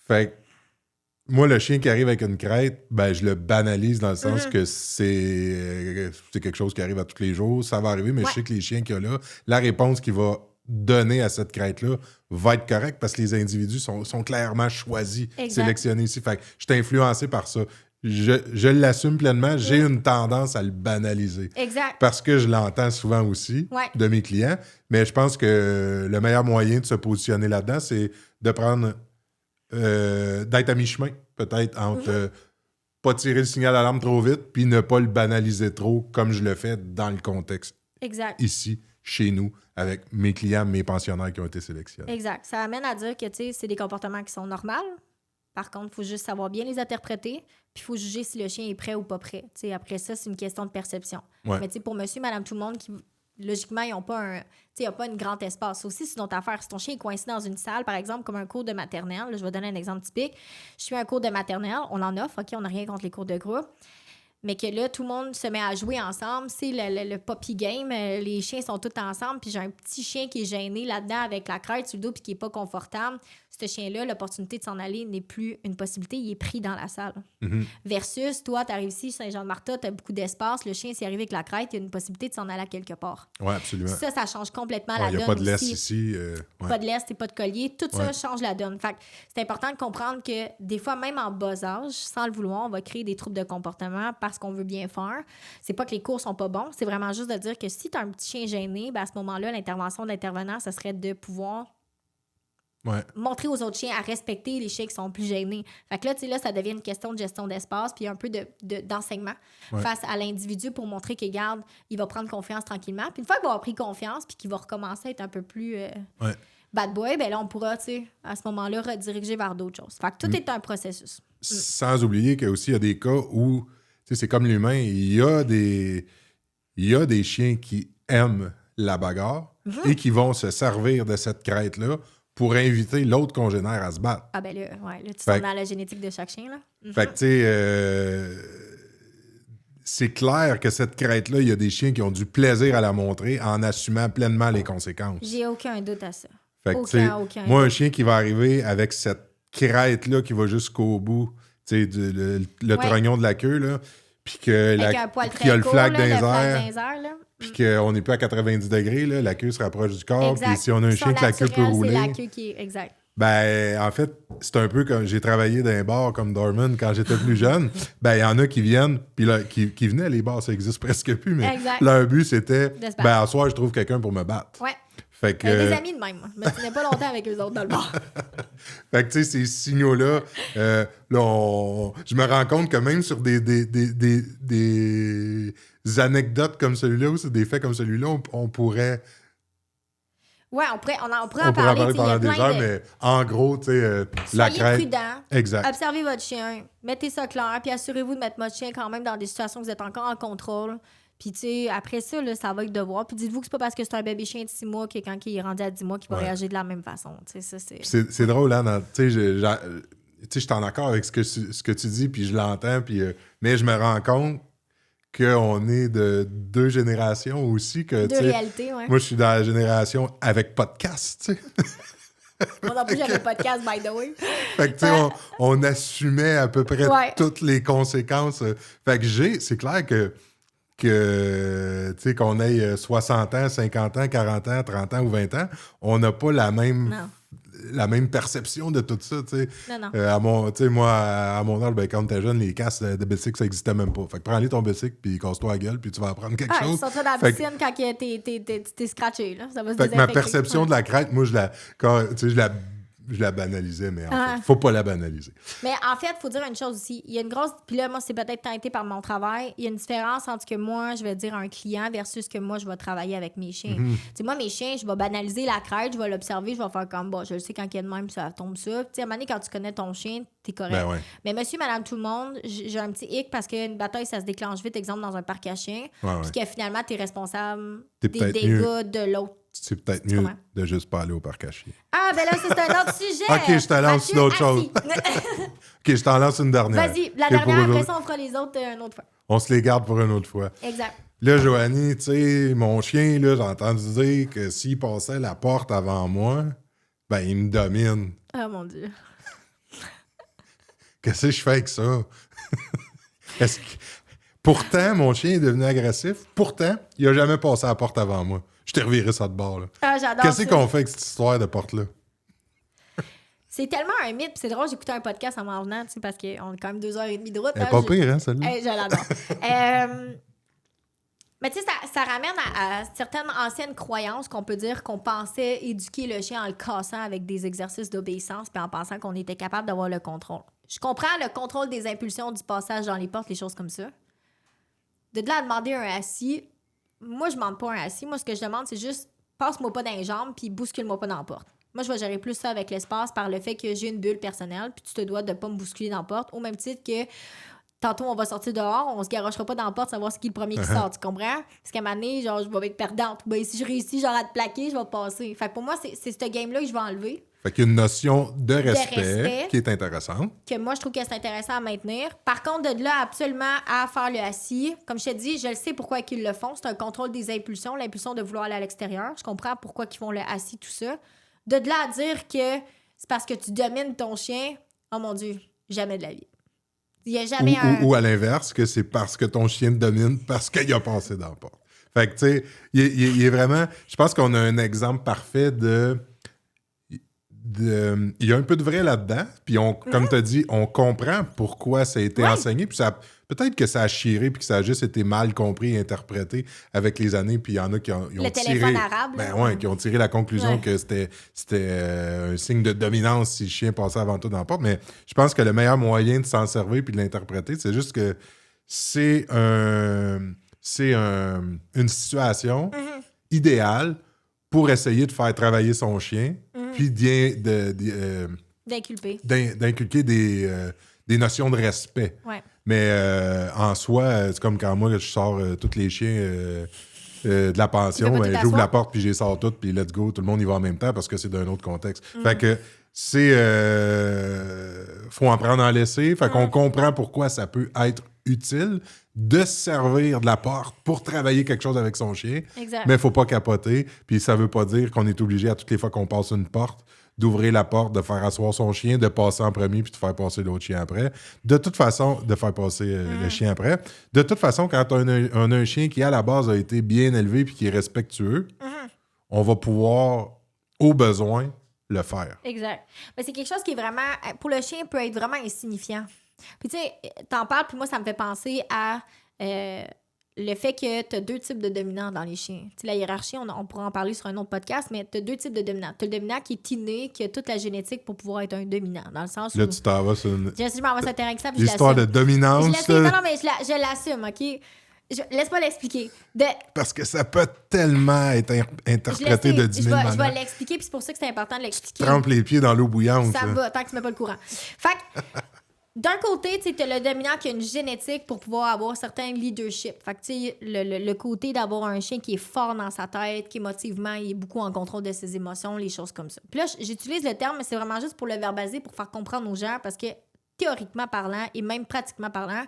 Fait que moi, le chien qui arrive avec une crête, ben, je le banalise dans le sens que c'est quelque chose qui arrive à tous les jours. Ça va arriver, mais je sais que les chiens qu'il y a là, la réponse qu'il va donné à cette crête-là va être correct parce que les individus sont clairement choisis, sélectionnés ici. Fait que je suis influencé par ça. Je l'assume pleinement. J'ai une tendance à le banaliser. Exact. Parce que je l'entends souvent aussi de mes clients. Mais je pense que le meilleur moyen de se positionner là-dedans, c'est de prendre... d'être à mi-chemin, peut-être, entre pas tirer le signal d'alarme trop vite puis ne pas le banaliser trop comme je le fais dans le contexte. Exact. Ici, chez nous, avec mes clients, mes pensionnaires qui ont été sélectionnés. Exact. Ça amène à dire que, tu sais, c'est des comportements qui sont normaux. Par contre, il faut juste savoir bien les interpréter, puis il faut juger si le chien est prêt ou pas prêt. Tu sais, après ça, c'est une question de perception. Ouais. Mais tu sais, pour monsieur, madame, tout le monde, qui logiquement, ils n'ont pas un grand espace. Aussi, c'est une autre affaire. Si ton chien est coincé dans une salle, par exemple, comme un cours de maternelle, là, je vais donner un exemple typique. Je suis un cours de maternelle, on en offre, OK, on n'a rien contre les cours de groupe. Mais que là, tout le monde se met à jouer ensemble. C'est le puppy game. Les chiens sont tous ensemble. Puis j'ai un petit chien qui est gêné là-dedans avec la crête sur le dos puis qui n'est pas confortable. Ce chien-là, l'opportunité de s'en aller n'est plus une possibilité. Il est pris dans la salle. Mm-hmm. Versus, toi, tu arrives ici, Saint-Jean-de-Marta, tu as beaucoup d'espace. Le chien, s'il arrive avec la crête, il y a une possibilité de s'en aller à quelque part. Oui, absolument. Ça change complètement la donne. Il n'y a pas de laisse aussi. ici. Pas de laisse et pas de collier. Tout ça change la donne. Fait que c'est important de comprendre que des fois, même en bas âge, sans le vouloir, on va créer des troubles de comportement parce qu'on veut bien faire. C'est pas que les cours sont pas bons. C'est vraiment juste de dire que si tu as un petit chien gêné, ben à ce moment-là, l'intervention de l'intervenant, ça serait de pouvoir montrer aux autres chiens à respecter les chiens qui sont plus gênés. Fait que là, tu sais, là, ça devient une question de gestion d'espace puis un peu d'enseignement face à l'individu pour montrer qu'il garde, il va prendre confiance tranquillement. Puis une fois qu'il va avoir pris confiance puis qu'il va recommencer à être un peu plus bad boy, ben là, on pourra, tu sais, à ce moment-là, rediriger vers d'autres choses. Fait que tout est un processus. Sans oublier qu'il y a des cas où, tu sais, c'est comme l'humain, il y a des chiens qui aiment la bagarre et qui vont se servir de cette crête-là pour inviter l'autre congénère à se battre. Ah ben là, tu tournes dans la génétique de chaque chien, là. Fait que, tu sais, c'est clair que cette crête-là, il y a des chiens qui ont du plaisir à la montrer en assumant pleinement les conséquences. J'ai aucun doute à ça. Fait que, aucun moi, un chien qui va arriver avec cette crête-là qui va jusqu'au bout, tu sais, le trognon de la queue, là, puis qu'il a le flag dans les airs, puis qu'on n'est plus à 90 degrés, là, la queue se rapproche du corps, puis si on a un chien que la queue peut rouler... C'est la queue qui est... Exact. Ben, en fait, c'est un peu comme j'ai travaillé dans un bar comme Dorman quand j'étais plus jeune. Ben, il y en a qui viennent, puis là, qui venaient, les bars, ça existe presque plus, mais leur but, c'était, ben, à soir, je trouve quelqu'un pour me battre. Ouais. Fait que... des amis de même, moi. Je me tenais pas longtemps avec eux autres dans le bar. Fait que, tu sais, ces signaux-là, là, je me rends compte que même sur des anecdotes comme celui-là, ou sur des faits comme celui-là, on pourrait... Oui, on pourrait en parler pendant des heures, mais en gros, tu sais, la crête... Soyez prudent. Exact. Observez votre chien. Mettez ça clair, puis assurez-vous de mettre votre chien quand même dans des situations où vous êtes encore en contrôle. Puis, tu sais, après ça, là, ça va être de voir. Puis dites-vous que c'est pas parce que c'est un bébé chien de 6 mois que quand il est rendu à 10 mois qu'il va réagir de la même façon. Tu sais, ça, c'est drôle, hein? Tu sais, je suis en accord avec ce que tu dis, puis je l'entends, puis mais je me rends compte qu'on est de deux générations aussi. Deux réalités, oui. Moi, je suis dans la génération avec podcast, tu sais. Moi non plus, j'avais podcast, by the way. Fait que, tu sais, on assumait à peu près toutes les conséquences. Fait que c'est clair que tu sais, qu'on ait 60 ans, 50 ans, 40 ans, 30 ans ou 20 ans, on n'a pas la même perception de tout ça, tu sais. Non. Moi, à mon âge, ben, quand t'es jeune, les casses de bicycle, ça n'existait même pas. Fait que prends-les ton bicycle, puis casse-toi la gueule, puis tu vas apprendre quelque chose. Tu sortiras dans la piscine quand t'es scratché, là. Ça va se fait que ma perception de la crête, moi, je la banalisais, mais en fait, faut pas la banaliser. Mais en fait, il faut dire une chose aussi. Il y a une grosse... Puis là, moi, c'est peut-être teinté par mon travail. Il y a une différence entre ce que moi, je vais dire à un client versus ce que moi, je vais travailler avec mes chiens. Tu sais, moi, mes chiens, je vais banaliser la crête, je vais l'observer, je vais faire comme, bon, je le sais quand il y a de même, ça tombe ça. Tu sais, à un moment donné, quand tu connais ton chien, t'es correct. Ben ouais. Mais monsieur, madame, tout le monde, j'ai un petit hic parce qu'une bataille, ça se déclenche vite, exemple, dans un parc à chiens. Puis que finalement, t'es responsable des dégâts de l'autre. C'est peut-être mieux de juste pas aller au parc à chiens. Ah, ben là, ça, c'est un autre sujet. OK, je te lance une autre chose. OK, je t'en lance une dernière. Vas-y, la dernière, après ça, on fera les autres une autre fois. On se les garde pour une autre fois. Exact. Là, Joanie, tu sais, mon chien, là, j'ai entendu dire que s'il passait la porte avant moi, ben, il me domine. Oh, mon Dieu. Qu'est-ce que je fais avec ça? Pourtant, mon chien est devenu agressif. Pourtant, il n'a jamais passé la porte avant moi. Je t'ai reviré ça de bord, là. Ah, j'adore Qu'est-ce ça. qu'on fait avec cette histoire de porte-là? C'est tellement un mythe. Puis c'est drôle, j'écoutais un podcast en m'en venant, tu sais, parce qu'on a quand même 2h30 de route. Elle est pas pire, hein, celle-là? Je l'adore. Mais tu sais, ça ramène à certaines anciennes croyances qu'on peut dire qu'on pensait éduquer le chien en le cassant avec des exercices d'obéissance puis en pensant qu'on était capable d'avoir le contrôle. Je comprends le contrôle des impulsions, du passage dans les portes, les choses comme ça. De là à demander un assis, moi, je demande pas un assis. Moi, ce que je demande, c'est juste passe-moi pas dans les jambes puis bouscule-moi pas dans la porte. Moi, je vais gérer plus ça avec l'espace par le fait que j'ai une bulle personnelle puis tu te dois de pas me bousculer dans la porte, au même titre que tantôt, on va sortir dehors, on se garochera pas dans la porte, savoir ce qui est le premier qui sort, tu comprends? Parce qu'à un moment donné, genre, je vais être perdante. Ben, si je réussis, genre, à te plaquer, je vais passer. Fait que pour moi, c'est ce game-là que je vais enlever. Fait qu'il y a une notion de respect qui est intéressante. Que moi, je trouve que c'est intéressant à maintenir. Par contre, de là, absolument, à faire le assis, comme je te dis, je le sais pourquoi ils le font. C'est un contrôle des impulsions, l'impulsion de vouloir aller à l'extérieur. Je comprends pourquoi ils font le assis, tout ça. De là à dire que c'est parce que tu domines ton chien, oh mon Dieu, jamais de la vie. Il y a jamais ou à l'inverse, que c'est parce que ton chien te domine, parce qu'il a passé dans la porte. Fait que, tu sais, il est vraiment... Je pense qu'on a un exemple parfait il y a un peu de vrai là-dedans, puis comme tu as dit, on comprend pourquoi ça a été enseigné, puis peut-être que ça a chiré, puis que ça a juste été mal compris et interprété avec les années, puis il y en a qui ont le tiré... téléphone arabe. Qui ont tiré la conclusion que c'était un signe de dominance si le chien passait avant tout dans la porte, mais je pense que le meilleur moyen de s'en servir puis de l'interpréter, c'est juste que c'est une situation idéale pour essayer de faire travailler son chien, puis d'inculquer des notions de respect. Ouais. Mais en soi, c'est comme quand moi, je sors tous les chiens de la pension, j'ouvre la porte, puis je les sors toutes, puis let's go, tout le monde y va en même temps parce que c'est d'un autre contexte. Fait que faut en prendre en laisser. Fait qu'on comprend pourquoi ça peut être utile de se servir de la porte pour travailler quelque chose avec son chien. Exact. Mais il faut pas capoter. Puis ça veut pas dire qu'on est obligé à toutes les fois qu'on passe une porte d'ouvrir la porte, de faire asseoir son chien, de passer en premier puis de faire passer l'autre chien après. De toute façon, de faire passer le chien après. De toute façon, quand on a un chien qui, à la base, a été bien élevé puis qui est respectueux, on va pouvoir, au besoin, le faire. Exact. Mais c'est quelque chose qui est vraiment... Pour le chien, peut être vraiment insignifiant. Puis tu sais, t'en parles, puis moi, ça me fait penser à le fait que t'as 2 types de dominants dans les chiens. Tu sais, la hiérarchie, on pourra en parler sur un autre podcast, mais t'as 2 types de dominants. T'as le dominant qui est inné, qui a toute la génétique pour pouvoir être un dominant, dans le sens où... Là, tu t'en vas sur une... Je m'en vais sur un terrain avec ça, puis l'histoire de dominance. Non, mais je l'assume, OK? Laisse-moi l'expliquer. Parce que ça peut tellement être interprété de 10 000 manières. Je vais l'expliquer, puis c'est pour ça que c'est important de l'expliquer. Tu trempes les pieds dans l'eau bouillante. Ça va, tant que tu mets pas le courant. Fait que, d'un côté, tu as le dominant qui a une génétique pour pouvoir avoir certains leadership. Fait que, tu sais, le côté d'avoir un chien qui est fort dans sa tête, qui émotivement, il est beaucoup en contrôle de ses émotions, les choses comme ça. Puis là, j'utilise le terme, mais c'est vraiment juste pour le verbaliser, pour faire comprendre aux gens, parce que théoriquement parlant, et même pratiquement parlant,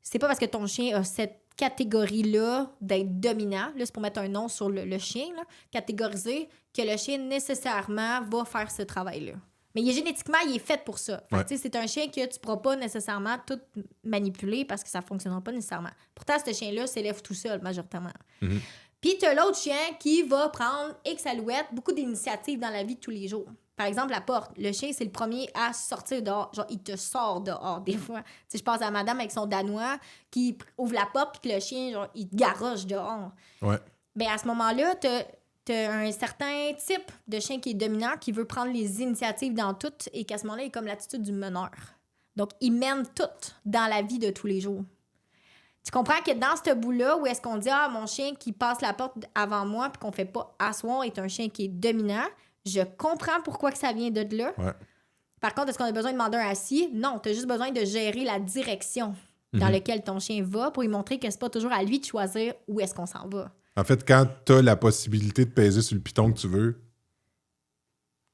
c'est pas parce que ton chien a cette catégorie-là d'être dominant, là, c'est pour mettre un nom sur le chien, là, catégorisé, que le chien nécessairement va faire ce travail-là. Mais génétiquement, il est fait pour ça. Fait que, c'est un chien que tu ne pourras pas nécessairement tout manipuler parce que ça ne fonctionnera pas nécessairement. Pourtant, ce chien-là s'élève tout seul, majoritairement. Mm-hmm. Puis, tu as l'autre chien qui va prendre X alouettes, beaucoup d'initiatives dans la vie de tous les jours. Par exemple, la porte. Le chien, c'est le premier à sortir dehors. Genre, il te sort dehors, des fois. Tu sais, je pense à madame avec son danois qui ouvre la porte puis que le chien, genre, il te garoche dehors. Ouais. Bien, à ce moment-là, t'as un certain type de chien qui est dominant, qui veut prendre les initiatives dans tout et qu'à ce moment-là, il est comme l'attitude du meneur. Donc, il mène tout dans la vie de tous les jours. Tu comprends que dans ce bout-là, où est-ce qu'on dit « Ah, mon chien qui passe la porte avant moi puis qu'on fait pas asseoir est un chien qui est dominant », je comprends pourquoi que ça vient de là. Ouais. Par contre, est-ce qu'on a besoin de demander un assis? Non, tu as juste besoin de gérer la direction dans laquelle ton chien va pour lui montrer que c'est pas toujours à lui de choisir où est-ce qu'on s'en va. En fait, quand tu as la possibilité de peser sur le piton que tu veux,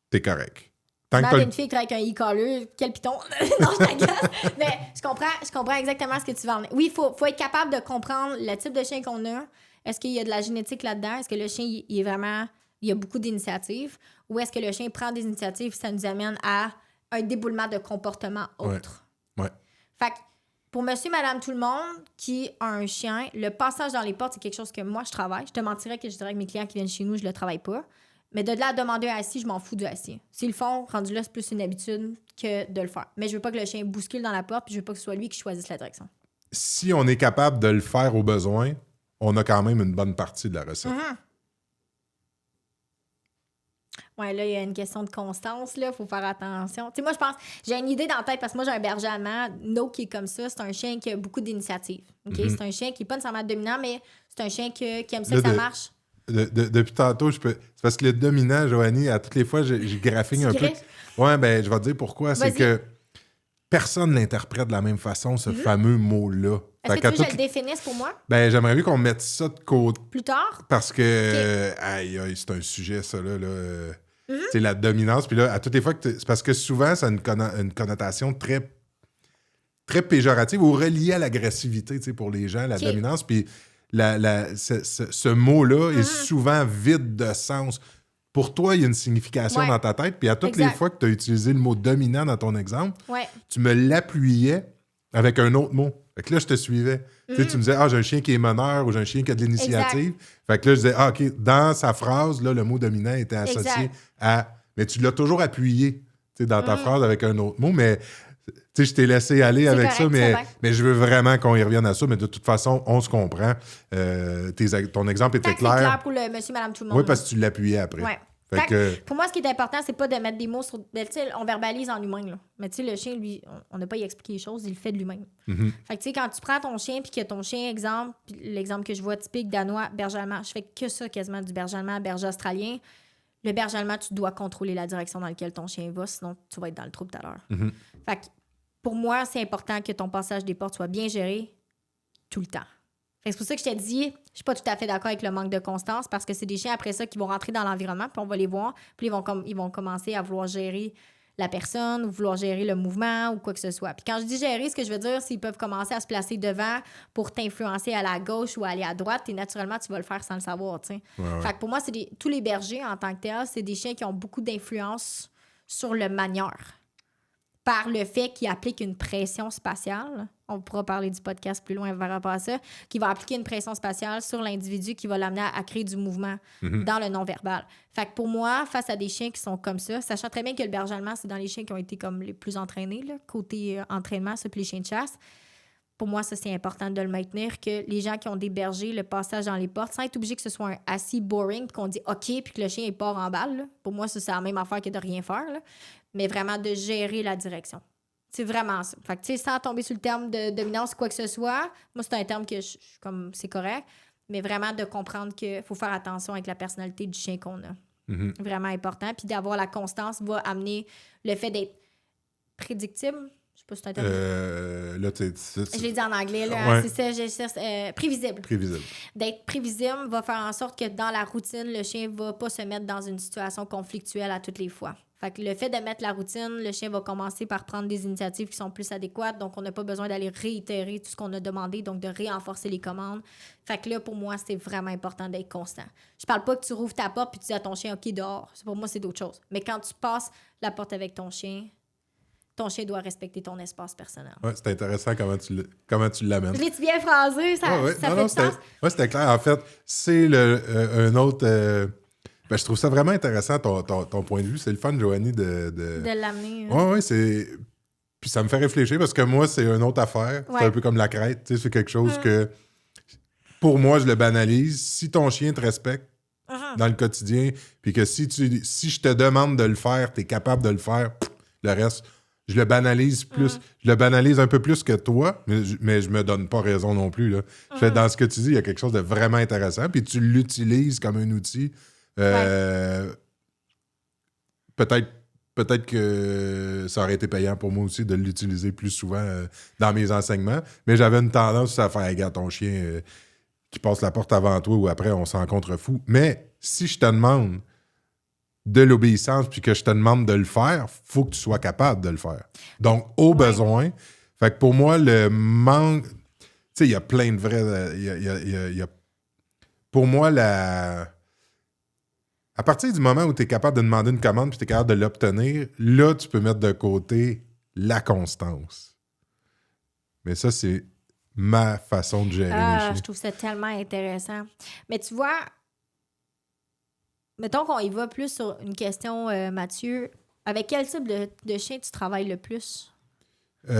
t'es correct. Tant que une fille qui travaille avec un e-collar, quel piton? Non, je t'agace. Mais je comprends exactement ce que tu veux en dire. Oui, il faut être capable de comprendre le type de chien qu'on a. Est-ce qu'il y a de la génétique là-dedans? Est-ce que le chien, il est vraiment... Il y a beaucoup d'initiatives. Ou est-ce que le chien prend des initiatives et ça nous amène à un déboulement de comportement autre? Ouais. Fait que pour monsieur, madame, tout le monde qui a un chien, le passage dans les portes, c'est quelque chose que moi, je travaille. Je te mentirais que je dirais que mes clients qui viennent chez nous, je le travaille pas. Mais de là à demander un assis, je m'en fous du assis. S'ils le font, rendu là, c'est plus une habitude que de le faire. Mais je veux pas que le chien bouscule dans la porte, puis je veux pas que ce soit lui qui choisisse la direction. Si on est capable de le faire au besoin, on a quand même une bonne partie de la recette. Ouais, là, il y a une question de constance, là. Faut faire attention. Tu sais, moi, je pense... J'ai une idée dans la tête, parce que moi, j'ai un berger allemand, No, qui est comme ça. C'est un chien qui a beaucoup d'initiatives. OK? C'est un chien qui est pas nécessairement dominant, mais c'est un chien qui aime ça, que ça marche. Depuis tantôt, c'est parce que le dominant, Joanie, à toutes les fois, j'ai graphine un peu. Ouais, ben, je vais te dire pourquoi. Vas-y. C'est que personne l'interprète de la même façon, ce fameux mot-là. Est-ce que tu veux que je le définisse pour moi? Ben, j'aimerais mieux qu'on mette ça de côté. Plus tard? Parce que, aïe, c'est un sujet, ça, là. C'est la dominance. Puis là, à toutes les fois c'est parce que souvent, ça a une connotation très, très péjorative ou reliée à l'agressivité, tu sais, pour les gens, la dominance. Puis ce mot-là est souvent vide de sens. Pour toi, il y a une signification dans ta tête. Puis à toutes les fois que tu as utilisé le mot dominant dans ton exemple, tu me l'appuyais avec un autre mot. Fait que là, je te suivais. Tu sais, tu me disais, j'ai un chien qui est meneur ou j'ai un chien qui a de l'initiative. Fait que là, je disais, OK, dans sa phrase, là, le mot dominant était associé à... Mais tu l'as toujours appuyé, tu sais, dans ta phrase avec un autre mot, mais... Tu sais, je t'ai laissé aller avec correct, ça, mais je veux vraiment qu'on y revienne à ça. Mais de toute façon, on se comprend. Ton exemple était clair. C'est clair pour le monsieur, madame, tout le monde. Oui, parce que tu l'appuyais après. Ouais. Pour moi, ce qui est important, c'est pas de mettre des mots sur... Tu sais, on verbalise en humain, là. Mais tu sais, le chien, lui, on n'a pas à y expliquer les choses, il le fait de lui-même. Fait que tu sais, quand tu prends ton chien, puis que ton chien, exemple, puis l'exemple que je vois typique, danois, berger allemand, je fais que ça quasiment du berger allemand, berger australien. Le berger allemand, tu dois contrôler la direction dans laquelle ton chien va, sinon tu vas être dans le trou tout à l'heure. Fait que pour moi, c'est important que ton passage des portes soit bien géré tout le temps. C'est pour ça que je t'ai dit, je suis pas tout à fait d'accord avec le manque de constance parce que c'est des chiens après ça qui vont rentrer dans l'environnement, puis on va les voir, puis ils vont commencer à vouloir gérer la personne ou vouloir gérer le mouvement ou quoi que ce soit. Puis quand je dis gérer, ce que je veux dire, c'est qu'ils peuvent commencer à se placer devant pour t'influencer à la gauche ou à aller à droite, et naturellement, tu vas le faire sans le savoir, tu sais. Fait que pour moi, tous les bergers, en tant que tel, c'est des chiens qui ont beaucoup d'influence sur le manieur. Par le fait qu'il applique une pression spatiale, on pourra parler du podcast plus loin par rapport à ça, qui va appliquer une pression spatiale sur l'individu qui va l'amener à créer du mouvement dans le non-verbal. Fait que pour moi, face à des chiens qui sont comme ça, sachant très bien que le berger allemand, c'est dans les chiens qui ont été comme les plus entraînés, là, côté entraînement, ça, puis les chiens de chasse, pour moi, ça, c'est important de le maintenir, que les gens qui ont des bergers, le passage dans les portes, sans être obligé que ce soit un assis boring, puis qu'on dit OK, puis que le chien, il part en balle. Là. Pour moi, ça, c'est la même affaire que de rien faire. Là. Mais vraiment de gérer la direction. C'est vraiment ça. Fait que, tu sais, sans tomber sur le terme de dominance ou quoi que ce soit, moi, c'est un terme que comme c'est correct, mais vraiment de comprendre qu'il faut faire attention avec la personnalité du chien qu'on a. Vraiment important. Puis d'avoir la constance va amener le fait d'être prédictible. Je sais pas si c'est un terme. Là, je l'ai dit en anglais, là. C'est ça, prévisible. Prévisible. D'être prévisible va faire en sorte que dans la routine, le chien va pas se mettre dans une situation conflictuelle à toutes les fois. Fait que le fait de mettre la routine, le chien va commencer par prendre des initiatives qui sont plus adéquates, donc on n'a pas besoin d'aller réitérer tout ce qu'on a demandé, donc de renforcer les commandes. Fait que là, pour moi, c'est vraiment important d'être constant. Je parle pas que tu rouvres ta porte puis tu dis à ton chien « OK, dehors ». Pour moi, c'est d'autres choses. Mais quand tu passes la porte avec ton chien doit respecter ton espace personnel. Oui, c'est intéressant comment tu l'amènes. Je l'ai-tu bien phrasé? Ça fait du sens? Oui, c'était clair. En fait, c'est un autre... je trouve ça vraiment intéressant, ton point de vue. C'est le fun, Joanie, de l'amener. Oui, c'est... Puis ça me fait réfléchir parce que moi, c'est une autre affaire. Ouais. C'est un peu comme la crête. Tu sais, c'est quelque chose que, pour moi, je le banalise. Si ton chien te respecte dans le quotidien, puis que si je te demande de le faire, tu es capable de le faire, le reste... Je le banalise plus. Je le banalise un peu plus que toi, mais je me donne pas raison non plus. Là. Dans ce que tu dis, il y a quelque chose de vraiment intéressant. Puis tu l'utilises comme un outil. Peut-être que ça aurait été payant pour moi aussi de l'utiliser plus souvent dans mes enseignements. Mais j'avais une tendance à faire regarde ton chien qui passe la porte avant toi ou après, on s'en contrefou. Mais si je te demande de l'obéissance, puis que je te demande de le faire, faut que tu sois capable de le faire. Donc, au besoin. Fait que pour moi, le manque... Tu sais, il y a plein de vrais... Pour moi, à partir du moment où tu es capable de demander une commande puis tu es capable de l'obtenir, là, tu peux mettre de côté la constance. Mais ça, c'est ma façon de gérer les chiens. Je trouve ça tellement intéressant. Mais tu vois, mettons qu'on y va plus sur une question, Mathieu. Avec quel type de chien tu travailles le plus?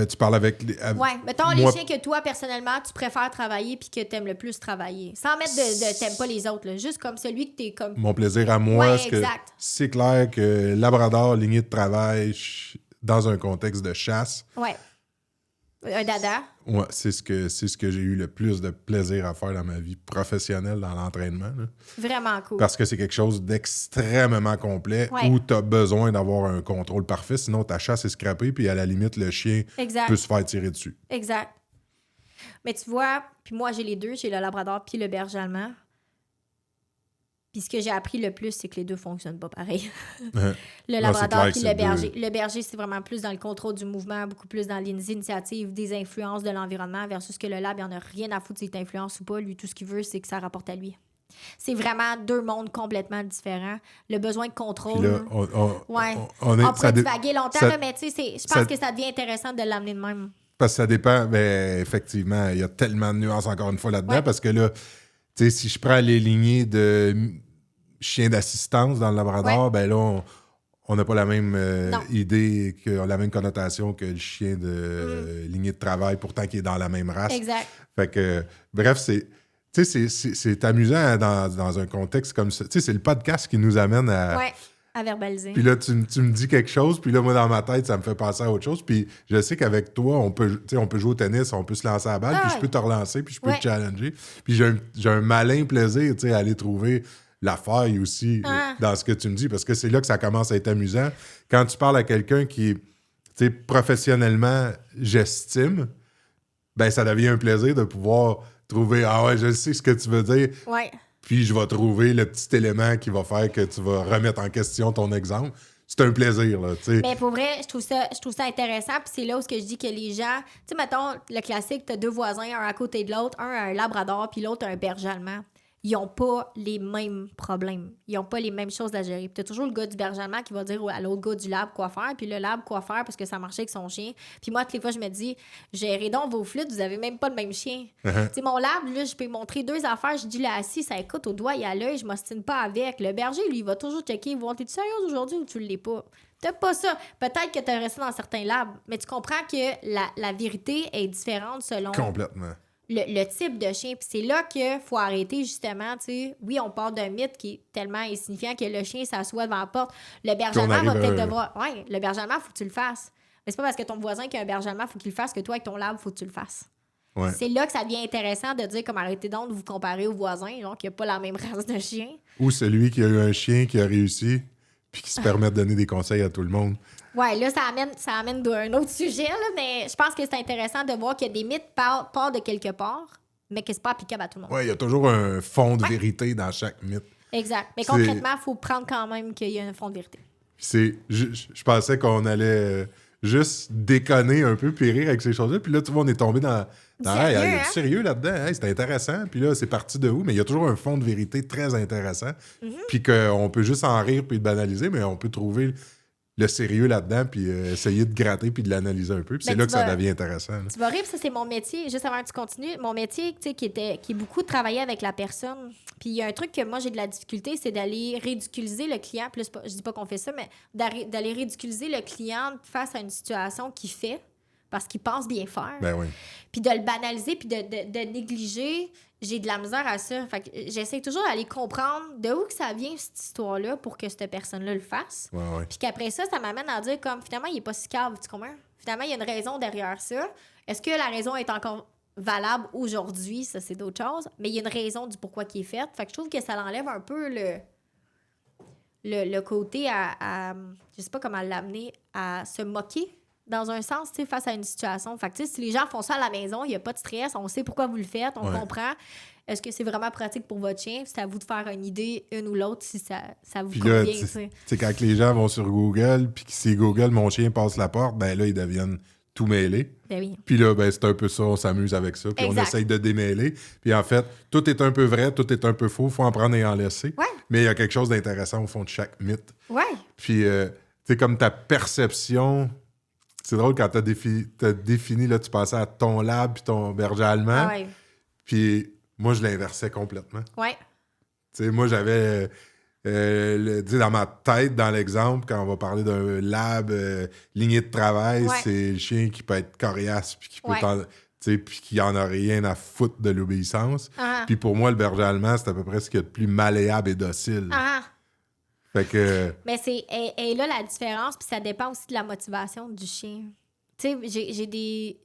Tu parles avec... Ouais, mettons les chiens que toi, personnellement, tu préfères travailler puis que tu aimes le plus travailler. Sans mettre de t'aimes pas les autres, là. Juste comme celui que t'es comme... Mon plaisir à moi, ouais, exact. c'est clair que Labrador, lignée de travail, dans un contexte de chasse... Ouais. Un dada. Ouais, c'est ce que j'ai eu le plus de plaisir à faire dans ma vie professionnelle, dans l'entraînement. Là. Vraiment cool. Parce que c'est quelque chose d'extrêmement complet où tu as besoin d'avoir un contrôle parfait, sinon ta chasse est scrappée, puis à la limite, le chien peut se faire tirer dessus. Exact. Mais tu vois, puis moi, j'ai les deux, j'ai le Labrador puis le berger allemand. Puis ce que j'ai appris le plus, c'est que les deux fonctionnent pas pareil. Le Labrador puis le berger. Le berger, c'est vraiment plus dans le contrôle du mouvement, beaucoup plus dans les initiatives, des influences de l'environnement, versus que le lab, il en a rien à foutre si tu influences ou pas. Lui, tout ce qu'il veut, c'est que ça rapporte à lui. C'est vraiment deux mondes complètement différents. Le besoin de contrôle. Là, on pourrait divaguer longtemps, là, mais tu sais, je pense que ça devient intéressant de l'amener de même. Parce que ça dépend, mais effectivement, il y a tellement de nuances encore une fois là-dedans, parce que là, tu sais, si je prends les lignées de chien d'assistance dans le Labrador, ben là, on n'a pas la même idée, la même connotation que le chien de lignée de travail, pourtant qui est dans la même race. Exact. Fait que, bref, c'est amusant dans un contexte comme ça. Tu sais, c'est le podcast qui nous amène à verbaliser. Puis là, tu me dis quelque chose, puis là, moi, dans ma tête, ça me fait penser à autre chose. Puis je sais qu'avec toi, on peut jouer au tennis, on peut se lancer à la balle, puis je peux te relancer, puis je peux te challenger. Puis j'ai un malin plaisir, tu sais, à aller trouver la faille aussi dans ce que tu me dis, parce que c'est là que ça commence à être amusant. Quand tu parles à quelqu'un qui, tu sais, professionnellement, j'estime, ben ça devient un plaisir de pouvoir trouver « Ah ouais, je sais ce que tu veux dire. » Puis je vais trouver le petit élément qui va faire que tu vas remettre en question ton exemple. C'est un plaisir, là, tu sais. Mais pour vrai, je trouve ça intéressant. Puis c'est là où je dis que les gens... Tu sais, mettons, le classique, t'as deux voisins, un à côté de l'autre, un a un Labrador, puis l'autre a un berger allemand. Ils n'ont pas les mêmes problèmes. Ils n'ont pas les mêmes choses à gérer. Puis t'as toujours le gars du berger allemand qui va dire à l'autre gars du lab quoi faire, puis le lab quoi faire parce que ça marchait avec son chien. Puis moi, toutes les fois, je me dis, gérez donc vos flûtes, vous avez même pas le même chien. Tu sais, mon lab, là, je peux montrer deux affaires. Je dis, là, assis, ça écoute au doigt et à l'œil, je m'ostine pas avec. Le berger, lui, il va toujours checker, voir, t'es-tu sérieuse aujourd'hui ou tu l'es pas? T'as pas ça. Peut-être que t'as resté dans certains labs, mais tu comprends que la vérité est différente selon... Complètement. Le type de chien. Puis c'est là qu'il faut arrêter, justement, tu sais. Oui, on part d'un mythe qui est tellement insignifiant que le chien s'assoit devant la porte. Le berger allemand va peut-être devoir... Oui, le berger allemand, il faut que tu le fasses. Mais c'est pas parce que ton voisin qui a un berger allemand, il faut qu'il le fasse, que toi, avec ton lab, il faut que tu le fasses. Ouais. C'est là que ça devient intéressant de dire, comme arrêtez donc de vous comparer au voisin, donc qui n'a pas la même race de chien. Ou celui qui a eu un chien qui a réussi puis qui se permet de donner des conseils à tout le monde. Oui, là, ça amène d'un autre sujet, là, mais je pense que c'est intéressant de voir que des mythes partent de quelque part, mais que c'est pas applicable à tout le monde. Oui, il y a toujours un fond de vérité dans chaque mythe. Exact. Mais concrètement, il faut prendre quand même qu'il y a un fond de vérité. Je pensais qu'on allait juste déconner un peu puis rire avec ces choses-là. Puis là, tu vois, on est tombé dans il y a du sérieux là-dedans. C'était intéressant. Puis là, c'est parti de où? Mais il y a toujours un fond de vérité très intéressant. Puis qu'on peut juste en rire puis le banaliser, mais on peut trouver le sérieux là-dedans, puis essayer de gratter puis de l'analyser un peu. Puis c'est là que ça devient intéressant. Là. Tu vas rire, ça, c'est mon métier. Juste avant que tu continues, mon métier, tu sais, qui est beaucoup de travailler avec la personne. Puis il y a un truc que moi, j'ai de la difficulté, c'est d'aller ridiculiser le client. Puis là, je dis pas qu'on fait ça, mais d'aller ridiculiser le client face à une situation qu'il fait parce qu'il pense bien faire. Ben oui. Puis de le banaliser, puis de négliger, j'ai de la misère à ça. Fait que j'essaie toujours d'aller comprendre de où que ça vient, cette histoire-là, pour que cette personne-là le fasse. Ouais. Puis qu'après ça m'amène à dire, comme, finalement, il est pas si cave, tu comprends? Finalement, il y a une raison derrière ça. Est-ce que la raison est encore valable aujourd'hui? Ça, c'est d'autres choses. Mais il y a une raison du pourquoi qui est faite. Fait que je trouve que ça l'enlève un peu le côté à je sais pas comment l'amener, à se moquer dans un sens, tu sais, face à une situation. Fait que, tu sais, si les gens font ça à la maison, il n'y a pas de stress, on sait pourquoi vous le faites, on comprend. Est-ce que c'est vraiment pratique pour votre chien? C'est à vous de faire une idée, une ou l'autre, si ça vous convient, tu sais. Tu sais, quand les gens vont sur Google, puis que si Google, mon chien passe la porte, ben là, ils deviennent tout mêlés. Ben oui. Puis là, ben c'est un peu ça, on s'amuse avec ça, puis on essaye de démêler. Puis en fait, tout est un peu vrai, tout est un peu faux, il faut en prendre et en laisser. Ouais. Mais il y a quelque chose d'intéressant au fond de chaque mythe. Ouais. Puis, tu sais, comme ta perception... C'est drôle quand t'as défini, là, tu passais à ton lab puis ton berger allemand. Ah ouais. Puis moi, je l'inversais complètement. Ouais. Tu sais, moi, j'avais... dans ma tête, dans l'exemple, quand on va parler d'un lab, lignée de travail, c'est le chien qui peut être coriace puis qui peut puis qui en a rien à foutre de l'obéissance. Puis pour moi, le berger allemand, c'est à peu près ce qu'il y a de plus malléable et docile. Fait que... Mais c'est là la différence, puis ça dépend aussi de la motivation du chien. Tu sais, j'ai des...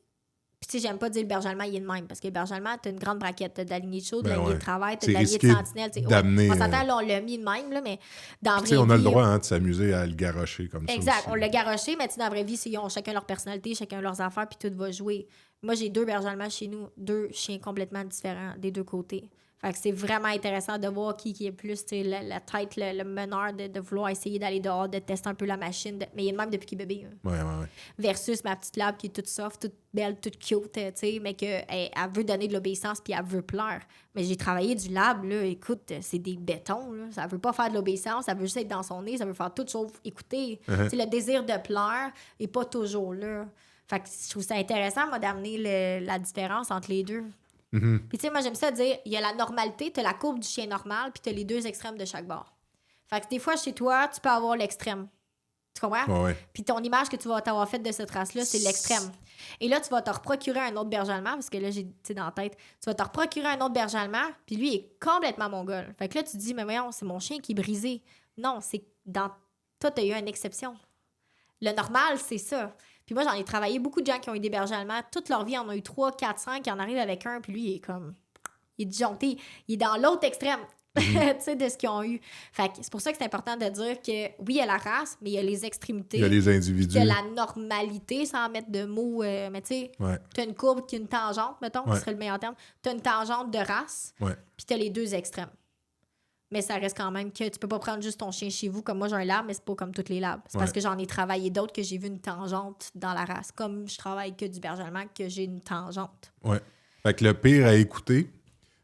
Puis tu sais, j'aime pas dire le berger allemand, il est de même, parce que le berger allemand, t'as une grande braquette, t'as de la lignée de chaude, de la lignée de travail, t'as de la lignée de sentinelle. On s'entend, là, on l'a mis de même, là, mais dans la vraie vie... on a le droit de s'amuser à le garrocher comme ça. Exact, on l'a garroché, mais dans la vraie vie, ils ont chacun leur personnalité, chacun leurs affaires, puis tout va jouer. Moi, j'ai 2 bergers allemands chez nous, 2 chiens complètement différents des 2 côtés. Fait que c'est vraiment intéressant de voir qui est plus la tête, le meneur de vouloir essayer d'aller dehors, de tester un peu la machine. Mais il est de même depuis qu'il est bébé. Ouais. Versus ma petite lab qui est toute soft, toute belle, toute cute, tu sais, mais qu'elle veut donner de l'obéissance puis elle veut plaire. Mais j'ai travaillé du lab, là, écoute, c'est des bétons, là. Ça veut pas faire de l'obéissance, ça veut juste être dans son nez, ça veut faire tout sauf écouter. Le désir de plaire est pas toujours là. Fait que je trouve ça intéressant, moi, d'amener la différence entre les deux. Puis tu sais, moi j'aime ça dire, il y a la normalité, t'as la courbe du chien normal, puis t'as les 2 extrêmes de chaque bord. Fait que des fois chez toi, tu peux avoir l'extrême. Tu comprends? Ouais. Puis ton image que tu vas t'avoir faite de cette race-là, c'est l'extrême. Et là, tu vas te reprocurer un autre berger allemand, parce que là, j'ai dans la tête, tu vas te reprocurer un autre berger allemand, puis lui, il est complètement mongol. Fait que là, tu te dis, mais voyons, c'est mon chien qui est brisé. Non, c'est dans... Toi, t'as eu une exception. Le normal, c'est ça. Puis moi, j'en ai travaillé beaucoup de gens qui ont eu des bergers allemands. Toute leur vie, en ont eu 3, 4, 5. Ils en arrivent avec un, puis lui, il est comme... Il est disjoncté. Il est dans l'autre extrême, tu sais, de ce qu'ils ont eu. Fait que c'est pour ça que c'est important de dire que, oui, il y a la race, mais il y a les extrémités. Il y a les individus. Il y a la normalité, sans mettre de mots. Mais tu sais, t'as une courbe qui a une tangente, mettons, qui serait le meilleur terme. T'as une tangente de race, puis t'as les 2 extrêmes. Mais ça reste quand même que tu peux pas prendre juste ton chien chez vous. Comme moi, j'ai un lab, mais c'est pas comme toutes les labs. C'est parce que j'en ai travaillé d'autres que j'ai vu une tangente dans la race. Comme je travaille que du berger allemand, que j'ai une tangente. Ouais. Fait que le pire à écouter,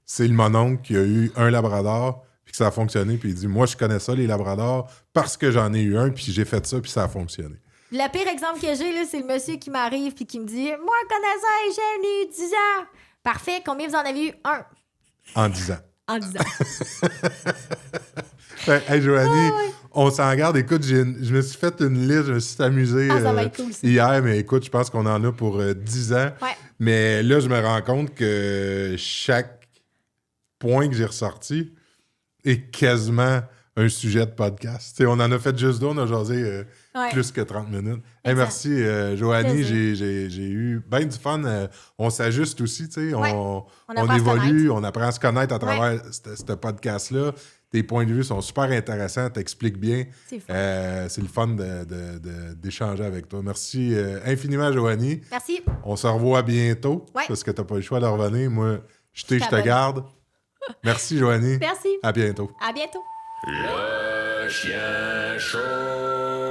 c'est le mononcle qui a eu un labrador, puis que ça a fonctionné, puis il dit, moi, je connais ça, les labradors, parce que j'en ai eu un, puis j'ai fait ça, puis ça a fonctionné. Le pire exemple que j'ai, là, c'est le monsieur qui m'arrive, puis qui me dit, moi, connaissant, j'ai eu 10 ans. Parfait. Combien vous en avez eu? 1. En 10 ans. En 10 ans. Hey, Joanie, on s'en garde. Écoute, je me suis fait une liste, je me suis amusé ça va être cool, hier, mais écoute, je pense qu'on en a pour 10 ans. Ouais. Mais là, je me rends compte que chaque point que j'ai ressorti est quasiment un sujet de podcast. T'sais, on en a fait juste deux, on a jasé plus que 30 minutes. Hey, merci, Joanie. J'ai eu bien du fun. On s'ajuste aussi, tu sais. On évolue, on apprend à se connaître à travers ce podcast-là. Tes points de vue sont super intéressants, t'expliques bien. C'est le fun d'échanger avec toi. Merci infiniment, Joanie. Merci. On se revoit bientôt, parce que t'as pas le choix de revenir. Moi, je te garde. Merci, Joanie. Merci. À bientôt. À bientôt. Le chien chaud.